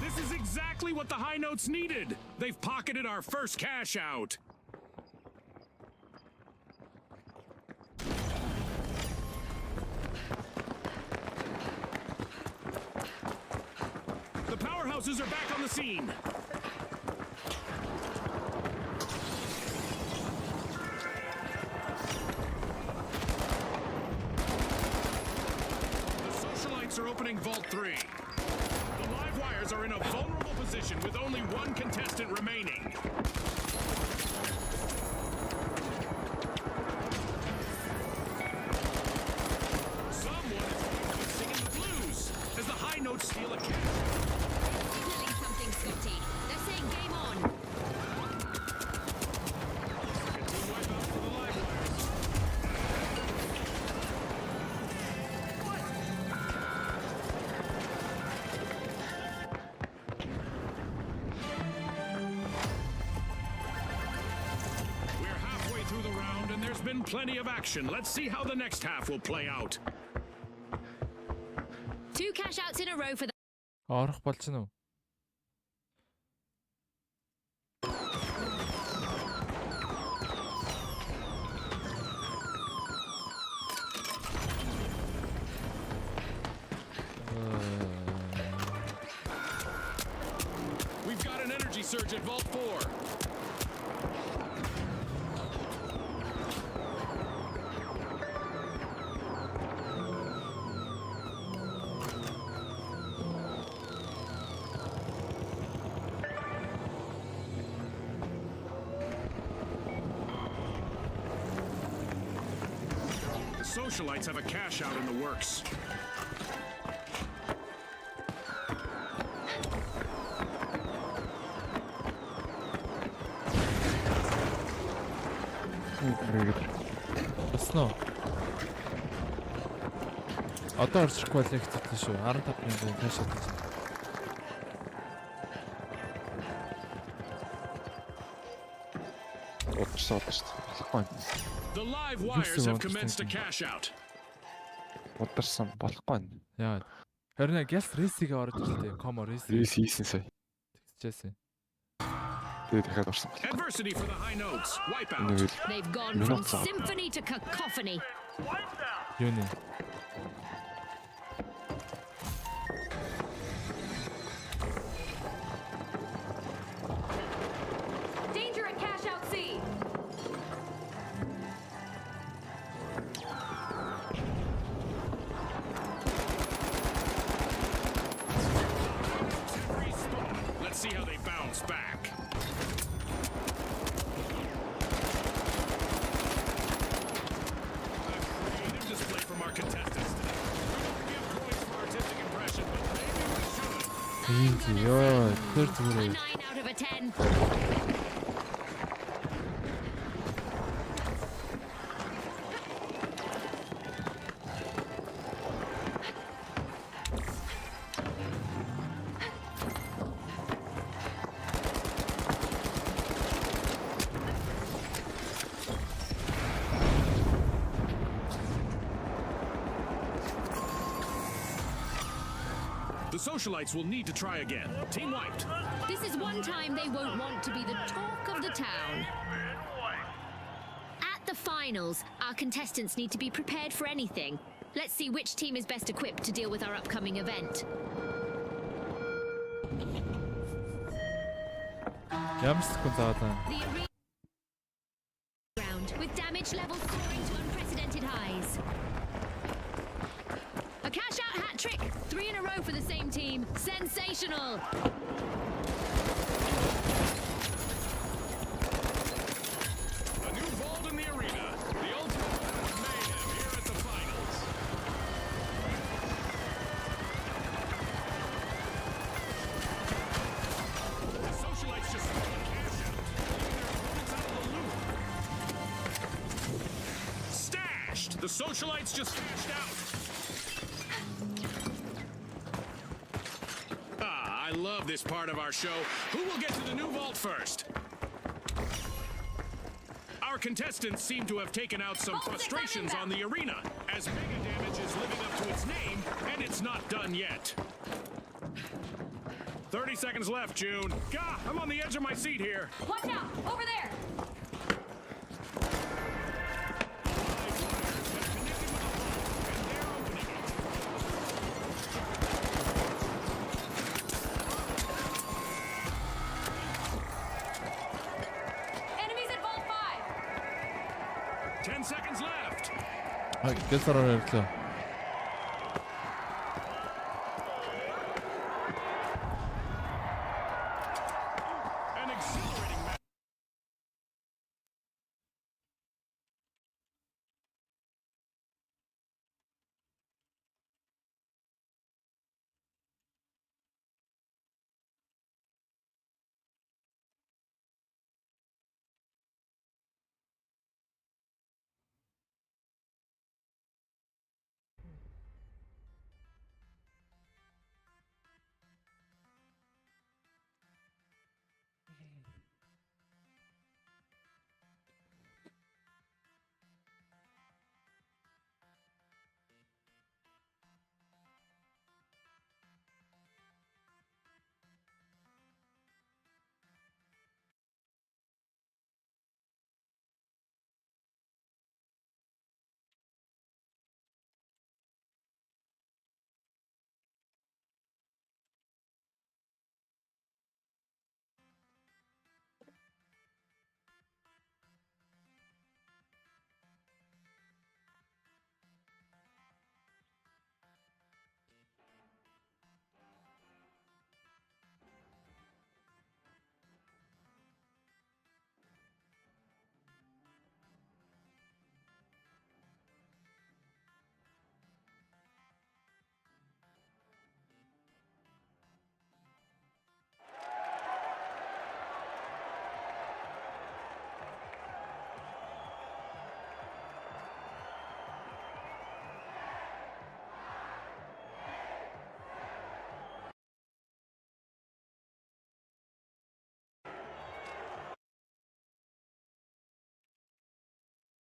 C: This is exactly what the High Notes needed. They've pocketed our first cash out. The Powerhouses are back on the scene. The Socialites are opening Vault 3. The live wires are in a vulnerable position with only one contestant remaining. Someone is going to be singing the blues as the High Notes steal a cash.
D: Signaling something, Scotty. They're saying game on.
C: Second team wipe out for the live wires. We're halfway through the round and there's been plenty of action. Let's see how the next half will play out.
D: 2 cash outs in a row for the
A: Орох болчихно уу?
C: We've got an energy surge at Vault 4. The Socialites have a cash out in the works.
A: Босноо. Одоо орчихгүй л их хэвчээ шүү. 15,000 кэш авчих.
B: Удирсан шүү дээ. Болохгүй.
C: The live wires have commenced a cash out.
B: Удирсан болохгүй.
A: Яа. Харин гэлс рейсигээ орж ирлээ. Комо рейс
B: Рейс хийсэн сая.
A: тэгчихсэн.
B: Тэгээд дахиад орсон болохгүй.
C: Adversity for the High Notes. Wipe out.
B: Нэг
D: They've gone
B: Minute
D: from
B: up.
D: symphony to cacophony.
A: Юу нэ?
D: Danger at cash out C.
C: Let's see how they bounce back. A creative display from our contestants today. We don't give points for artistic impression, but maybe we should.
A: Энд ёо, тэр
D: A
A: зүгээр.
D: 9 out of a 10.
C: The Socialites will need to try again. Team wiped.
D: This is one time they won't want to be the talk of the town. At the the finals, our contestants need to be prepared for anything. Let's see which team is best equipped to deal with our upcoming event.
A: Ямар секунд заагаад байна?
D: The arena round with damage levels soaring to unprecedented highs. A cash-out hat trick! 3 in a row for the same team. Sensational!
C: A new vault in the arena. The ultimate mayhem here at the finals. The socialites just cash out, leaving their opponents out of the loop. Stashed! The socialites just cashed out. I love this part of our show. Who will get to the new vault first? Our contestants seem to have taken out some frustrations on the arena, as Mega Damage is living up to its name, and it's not done yet. 30 seconds left, June. Gah, I'm on the edge of my seat here.
D: Watch out! Over there!
J: Enemies at Vault 5!
C: 10 seconds left.
A: Гэлсараар явлаа.
C: An exhilarating match.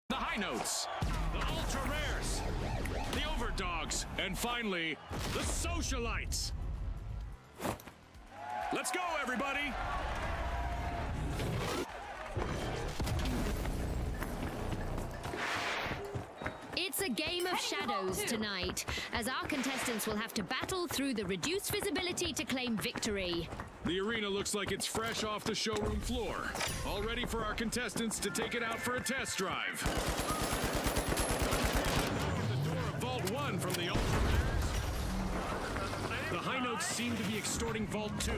C: The high notes, the ultra rares, the overdogs, and finally, the socialites. Let's go, everybody!
D: It's a game of shadows tonight, as our contestants will have to battle through the reduced visibility to claim victory.
C: The arena looks like it's fresh off the showroom floor, all ready for our contestants to take it out for a test drive. The door of Vault 1 from the ultra rares. The high notes seem to be extorting Vault 2.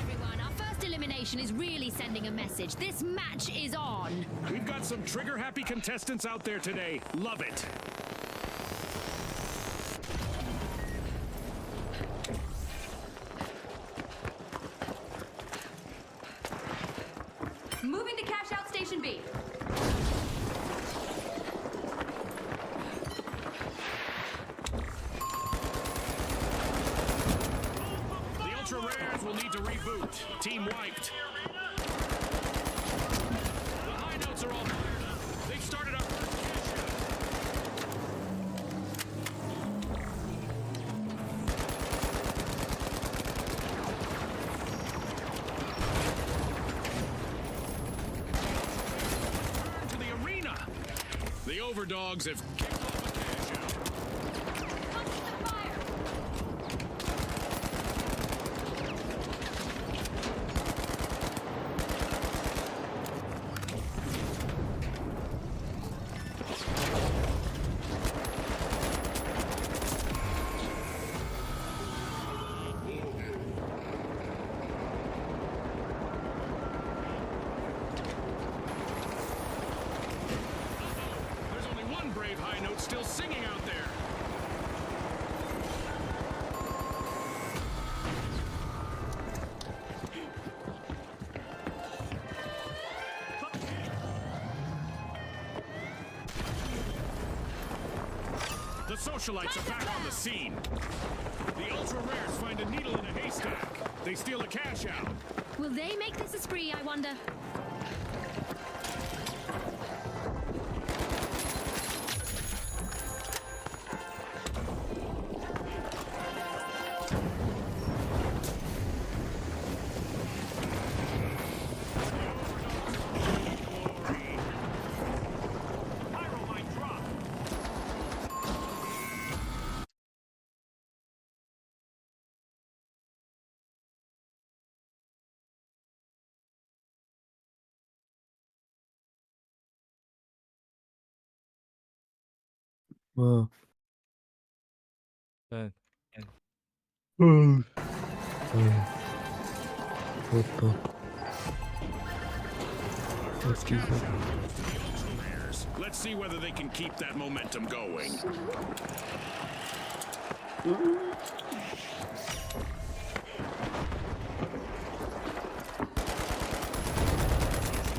D: Everyone, our first elimination is really sending a message. This match is on.
C: We've got some trigger-happy contestants out there today. Love it.
J: Moving to cash out Station B.
C: The ultra rares will need to reboot. Team wiped. The high notes are all fired up. They've started our first cash out. Overdogs have kicked off a cash out. There's only one brave high note still singing out there. The socialites are back on the scene. The ultra rares find a needle in a haystack. They steal a cash out.
D: Will they make this a spree, I wonder?
C: Pyromite drop.
A: 네.
C: Let's see whether they can keep that momentum going.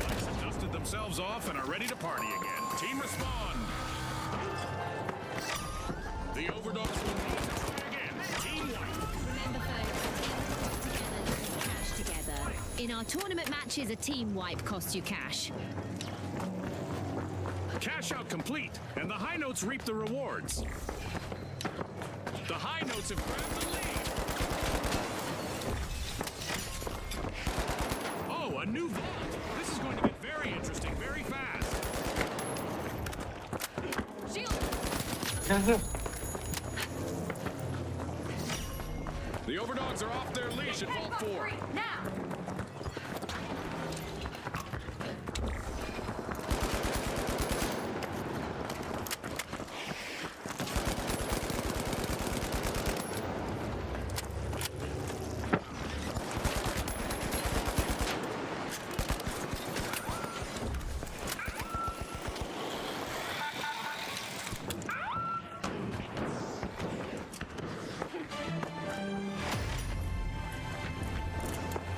C: Lights have dusted themselves off and are ready to party again. Team respond. The Overdogs will need to try again. Team white.
D: Remember, folks, cash together. In our tournament matches, a team wipe costs you cash.
C: Cash out complete, and the high notes reap the rewards. The high notes have grabbed the lead. Oh, a new vault. This is going to get very interesting very fast. The Overdogs are off their leash at Vault 4.
J: Now!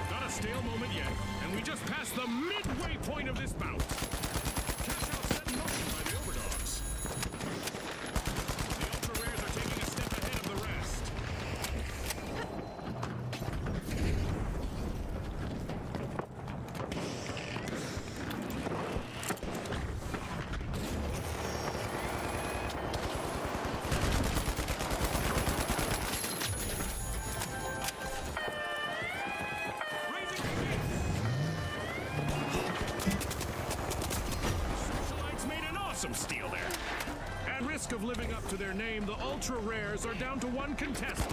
C: Not a stale moment yet, and we just passed the midway point of this bout. Cash out set in motion by the Overdogs. The Ultra Rares are taking a step ahead of the rest. Raising the gate. Socialites made an awesome steal there. At risk of living up to their name, the Ultra Rares are down to one contestant.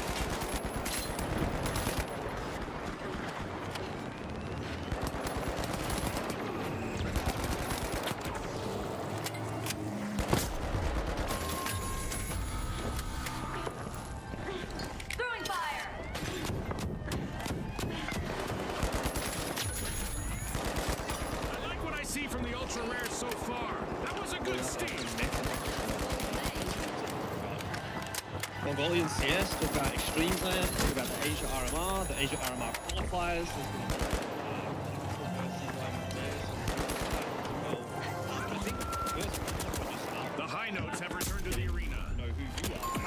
J: Throwing fire!
C: I like what I see from the Ultra Rares so far. That was a good steal.
E: Mongolian CS, talk about Extremes Land, talk about the Asia RMR, the Asia RMR qualifiers.
C: The high notes have returned to the arena.
E: Know who you are.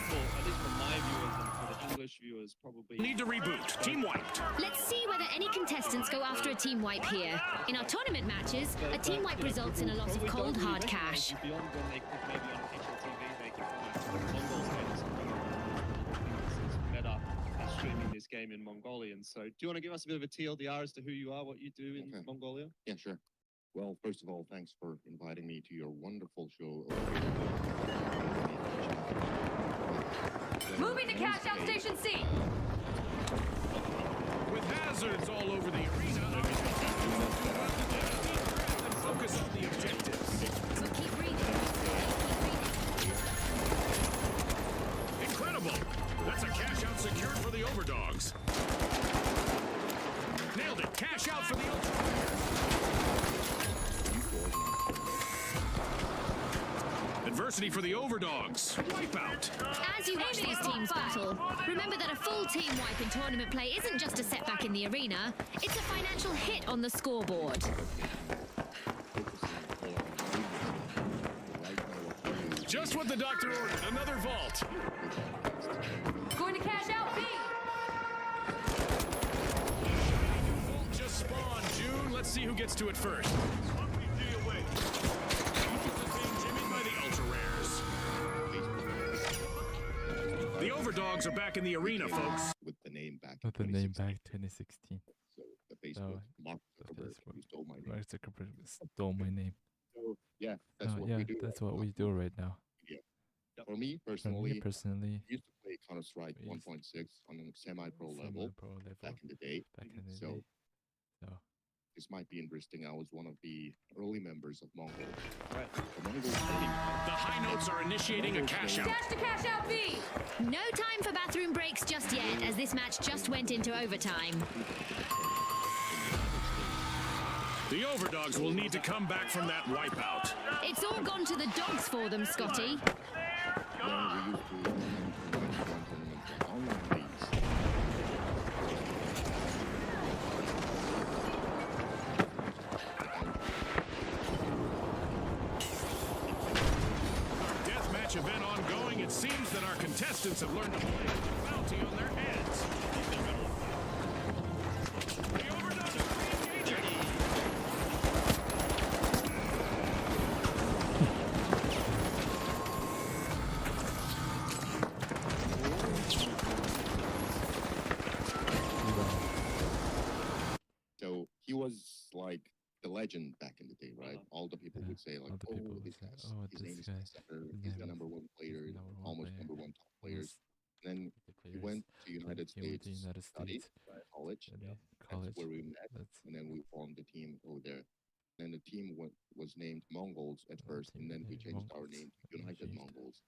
E: Well, at least from my viewers and for the English viewers, probably.
C: Need to reboot. Team wiped.
D: Let's see whether any contestants go after a team wipe here. In our tournament matches, a team wipe results in a loss of cold, hard cash.
E: Beyond when they click maybe on HLTV, they can Mongols better at streaming this game in Mongolian. So, do you want to give us a bit of a TLDR as to who you are, what you do in Mongolia?
B: Yeah, sure.
E: Well, first of all, thanks for inviting me to your wonderful show.
D: Moving to cash out station C.
C: With hazards all over the arena, our contestants will do well to get a deep breath and focus on the objectives.
D: So keep breathing.
C: Incredible! That's a cash out secured for the Overdogs. Nailed it. Cash out for the Adversity for the Overdogs. Wipeout.
D: As you watch these teams battle, remember that a full team wipe in tournament play isn't just a setback in the arena, it's a financial hit on the scoreboard.
C: Just what the doctor ordered. Another vault.
D: Going to cash out B.
C: Vault just spawned, June. Let's see who gets to it first. The Overdogs are back in the arena, folks.
E: With the name back.
A: With the name back 2016.
E: So the Facebook, Mark
A: The
E: Zuckerberg,
A: Facebook.
E: who stole my name.
A: Mark Zuckerberg stole my name.
E: So yeah, that's what
A: Yeah,
E: we do.
A: that's what we do right now.
E: For me
A: For
E: personally,
A: me personally,
E: I used to play Counter Strike
A: we used
E: 1.6 on a semi-pro level
A: semi-pro level
E: back in the day.
A: back in the
E: So
A: day. So
E: this might be interesting. I was one of the early members of Mongol.
C: Right.
E: The Mongols
C: The high notes are initiating a cash out.
D: Dash to cash out B. No time for bathroom breaks just yet, as this match just went into overtime.
C: The Overdogs will need to come back from that wipeout.
D: It's all gone to the dogs for them, Scotty.
E: When we used to tournaments and online leagues.
C: Deathmatch event ongoing. It seems that our contestants have learned to play with the bounty on their heads. The Overdogs are re-engaging.
E: So he was like the legend back in the day, right? All the people
A: Yeah,
E: would say like,
A: all the
E: oh,
A: people would
E: this
A: say,
E: guy's,
A: "Oh,
E: his
A: this
E: name is
A: guy,
E: Cesar,
A: his
E: he's
A: name
E: the
A: is-
E: number one player,
A: he's number one
E: almost
A: player,
E: number one top players. Then
A: the
E: he
A: players.
E: went to United
A: He went
E: States,
A: to United
E: study,
A: States,
E: college.
A: study,
E: That's
A: college.
E: where we met,
A: That's
E: and then we formed the team over there. Then the team was named Mongols at
A: the
E: first,
A: team
E: and then we
A: named
E: changed our
A: Mongols,
E: name to
A: and we
E: United
A: changed
E: Mongols,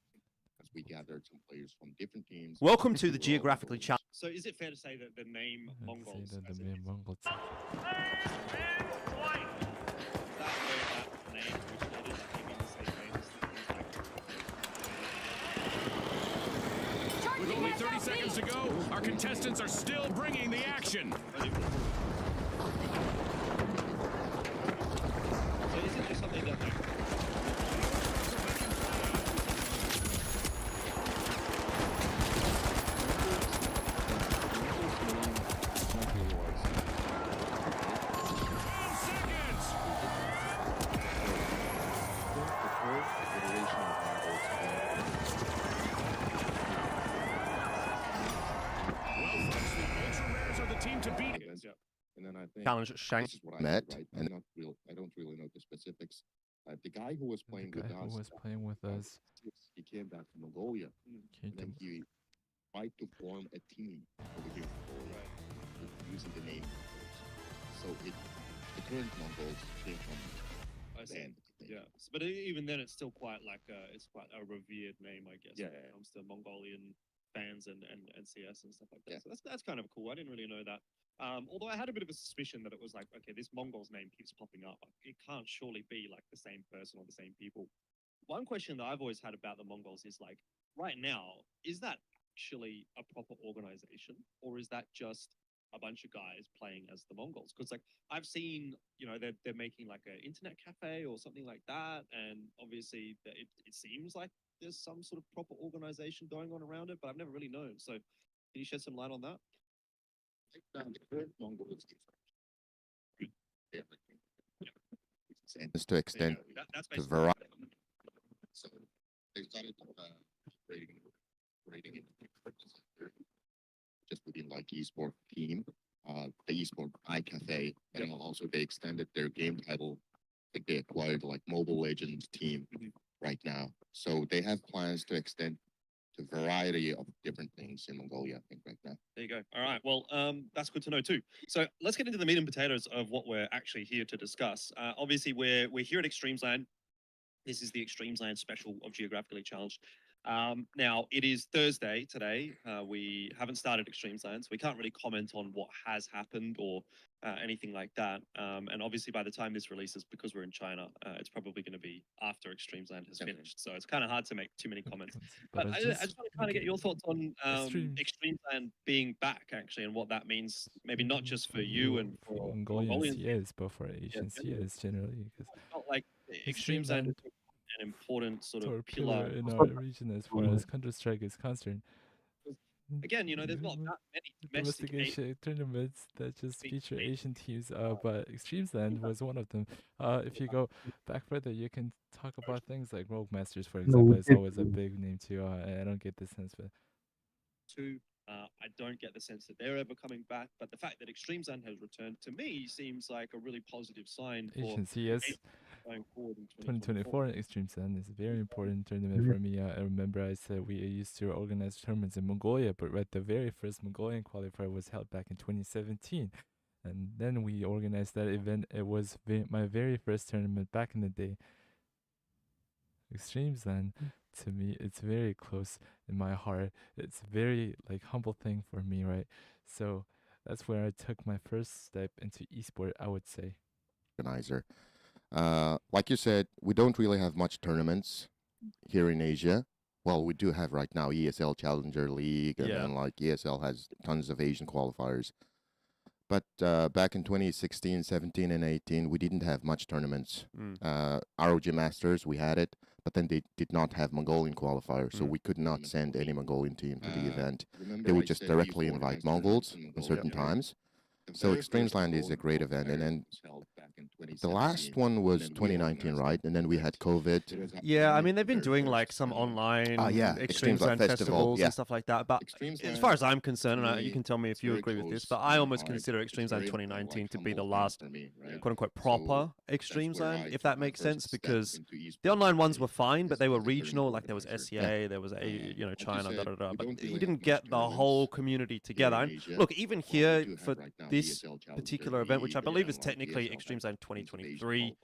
E: as we gathered some players from different teams.
K: Welcome to
E: We
K: the
E: were all
K: geographically
E: Mongols.
K: challenged.
C: So is it fair to say that the name
A: I'd say
C: Mongols
A: that
C: as
A: the
C: in
A: name Mongols.
C: that name originated, I think, in the same way as With only 30 seconds to go, our contestants are still bringing the action.
E: So is it just something that like and then I think
K: Challenge Shank.
E: this is what I met, right? I don't really know the specifics. The guy who was playing
A: The
E: with
A: guy who
E: us,
A: was playing with us
E: he came back from Mongolia,
A: came
E: and then
A: to
E: he tried to form a team over here in Mongolia using the name Mongols. So the current Mongols came from
C: I see.
E: band.
C: Yeah, but even then, it's still quite like it's quite a revered name, I guess.
E: Yeah,
C: when
E: yeah,
C: it comes to Mongolian fans and CS and stuff like that.
E: Yeah.
C: So that's kind of cool. I didn't really know that. Although I had a bit of a suspicion that it was like, okay, this Mongol's name keeps popping up. Like, it can't surely be like the same person or the same people. One question that I've always had about the Mongols is like, right now, is that actually a proper organization, or is that just a bunch of guys playing as the Mongols? Because like I've seen, you know, they're making like an internet cafe or something like that, and obviously it seems like there's some sort of proper organization going on around it, but I've never really known. So can you shed some light on that?
E: The current Mongols and just to extend
C: That's
E: the
C: basically
E: variety. So they started creating just within like esport team, the esport iCafe, and also they extended their game title like they acquired like Mobile Legends team right now. So they have plans to extend to a variety of different things in Mongolia, I think, right now.
K: There you go. All right. Well, that's good to know too. So let's get into the meat and potatoes of what we're actually here to discuss. Obviously, we're here at Extremesland. This is the Extremesland special of Geographically Challenged. Now it is Thursday today. We haven't started Extremesland, so we can't really comment on what has happened or anything like that. And obviously, by the time this releases, because we're in China, it's probably going to be after Extremesland has finished. So it's kind of hard to make too many comments. But I just want to kind of get your thoughts on Extremesland being back, actually, and what that means. Maybe not just for you and for
A: Mongolians, yes, but for Asians, yes, generally, because
K: not like Extremesland is an important sort of
A: pillar
K: pillar.
A: in our region as far as Counter-Strike is concerned.
K: Again, you know, there's not that many domestic
A: Investigation tournaments that just feature Asian teams, but Extremesland was one of them. If you go back further, you can talk about things like Rogue Masters, for example. It's always a big name too. I don't get the sense, but
K: I don't get the sense that they're ever coming back. But the fact that Extremesland has returned to me seems like a really positive sign for
A: Asians, yes.
K: going forward in
A: 2024 Extremesland is a very important tournament for me. I remember I said we used to organize tournaments in Mongolia, but the very first Mongolian qualifier was held back in 2017. And then we organized that event. It was my very first tournament back in the day. Extremesland, to me, it's very close in my heart. It's very like humble thing for me, right? So that's where I took my first step into esport, I would say.
E: Organizer. Like you said, we don't really have much tournaments here in Asia. Well, we do have right now ESL Challenger League, and then like ESL has tons of Asian qualifiers. But back in 2016, 17, and 18, we didn't have much tournaments. ROG Masters, we had it, but then they did not have Mongolian qualifiers, so we could not send any Mongolian team to the event. They would just directly invite Mongols at certain times. So Extremesland is a great event, and then the last one was 2019, right? And then we had COVID.
L: Yeah, I mean they've been doing like some online Extremesland festivals and stuff like that. But as far as I'm concerned, and you can tell me if you agree with this, but I almost consider Extremesland 2019 to be the last quote unquote proper Extremesland, if that makes sense, because the online ones were fine, but they were regional. Like there was SEA, there was China, but you didn't get the whole community together. And look, even here for this particular event, which I believe is technically Extremesland 2023.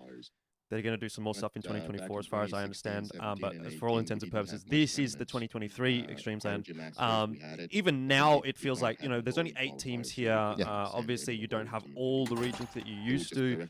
L: They're going to do some more stuff in 2024, as far as I understand. But for all intents and purposes, this is the 2023 Extremesland. Even now, it feels like, there's only 8 teams here. Obviously, you don't have all the regions that you used to.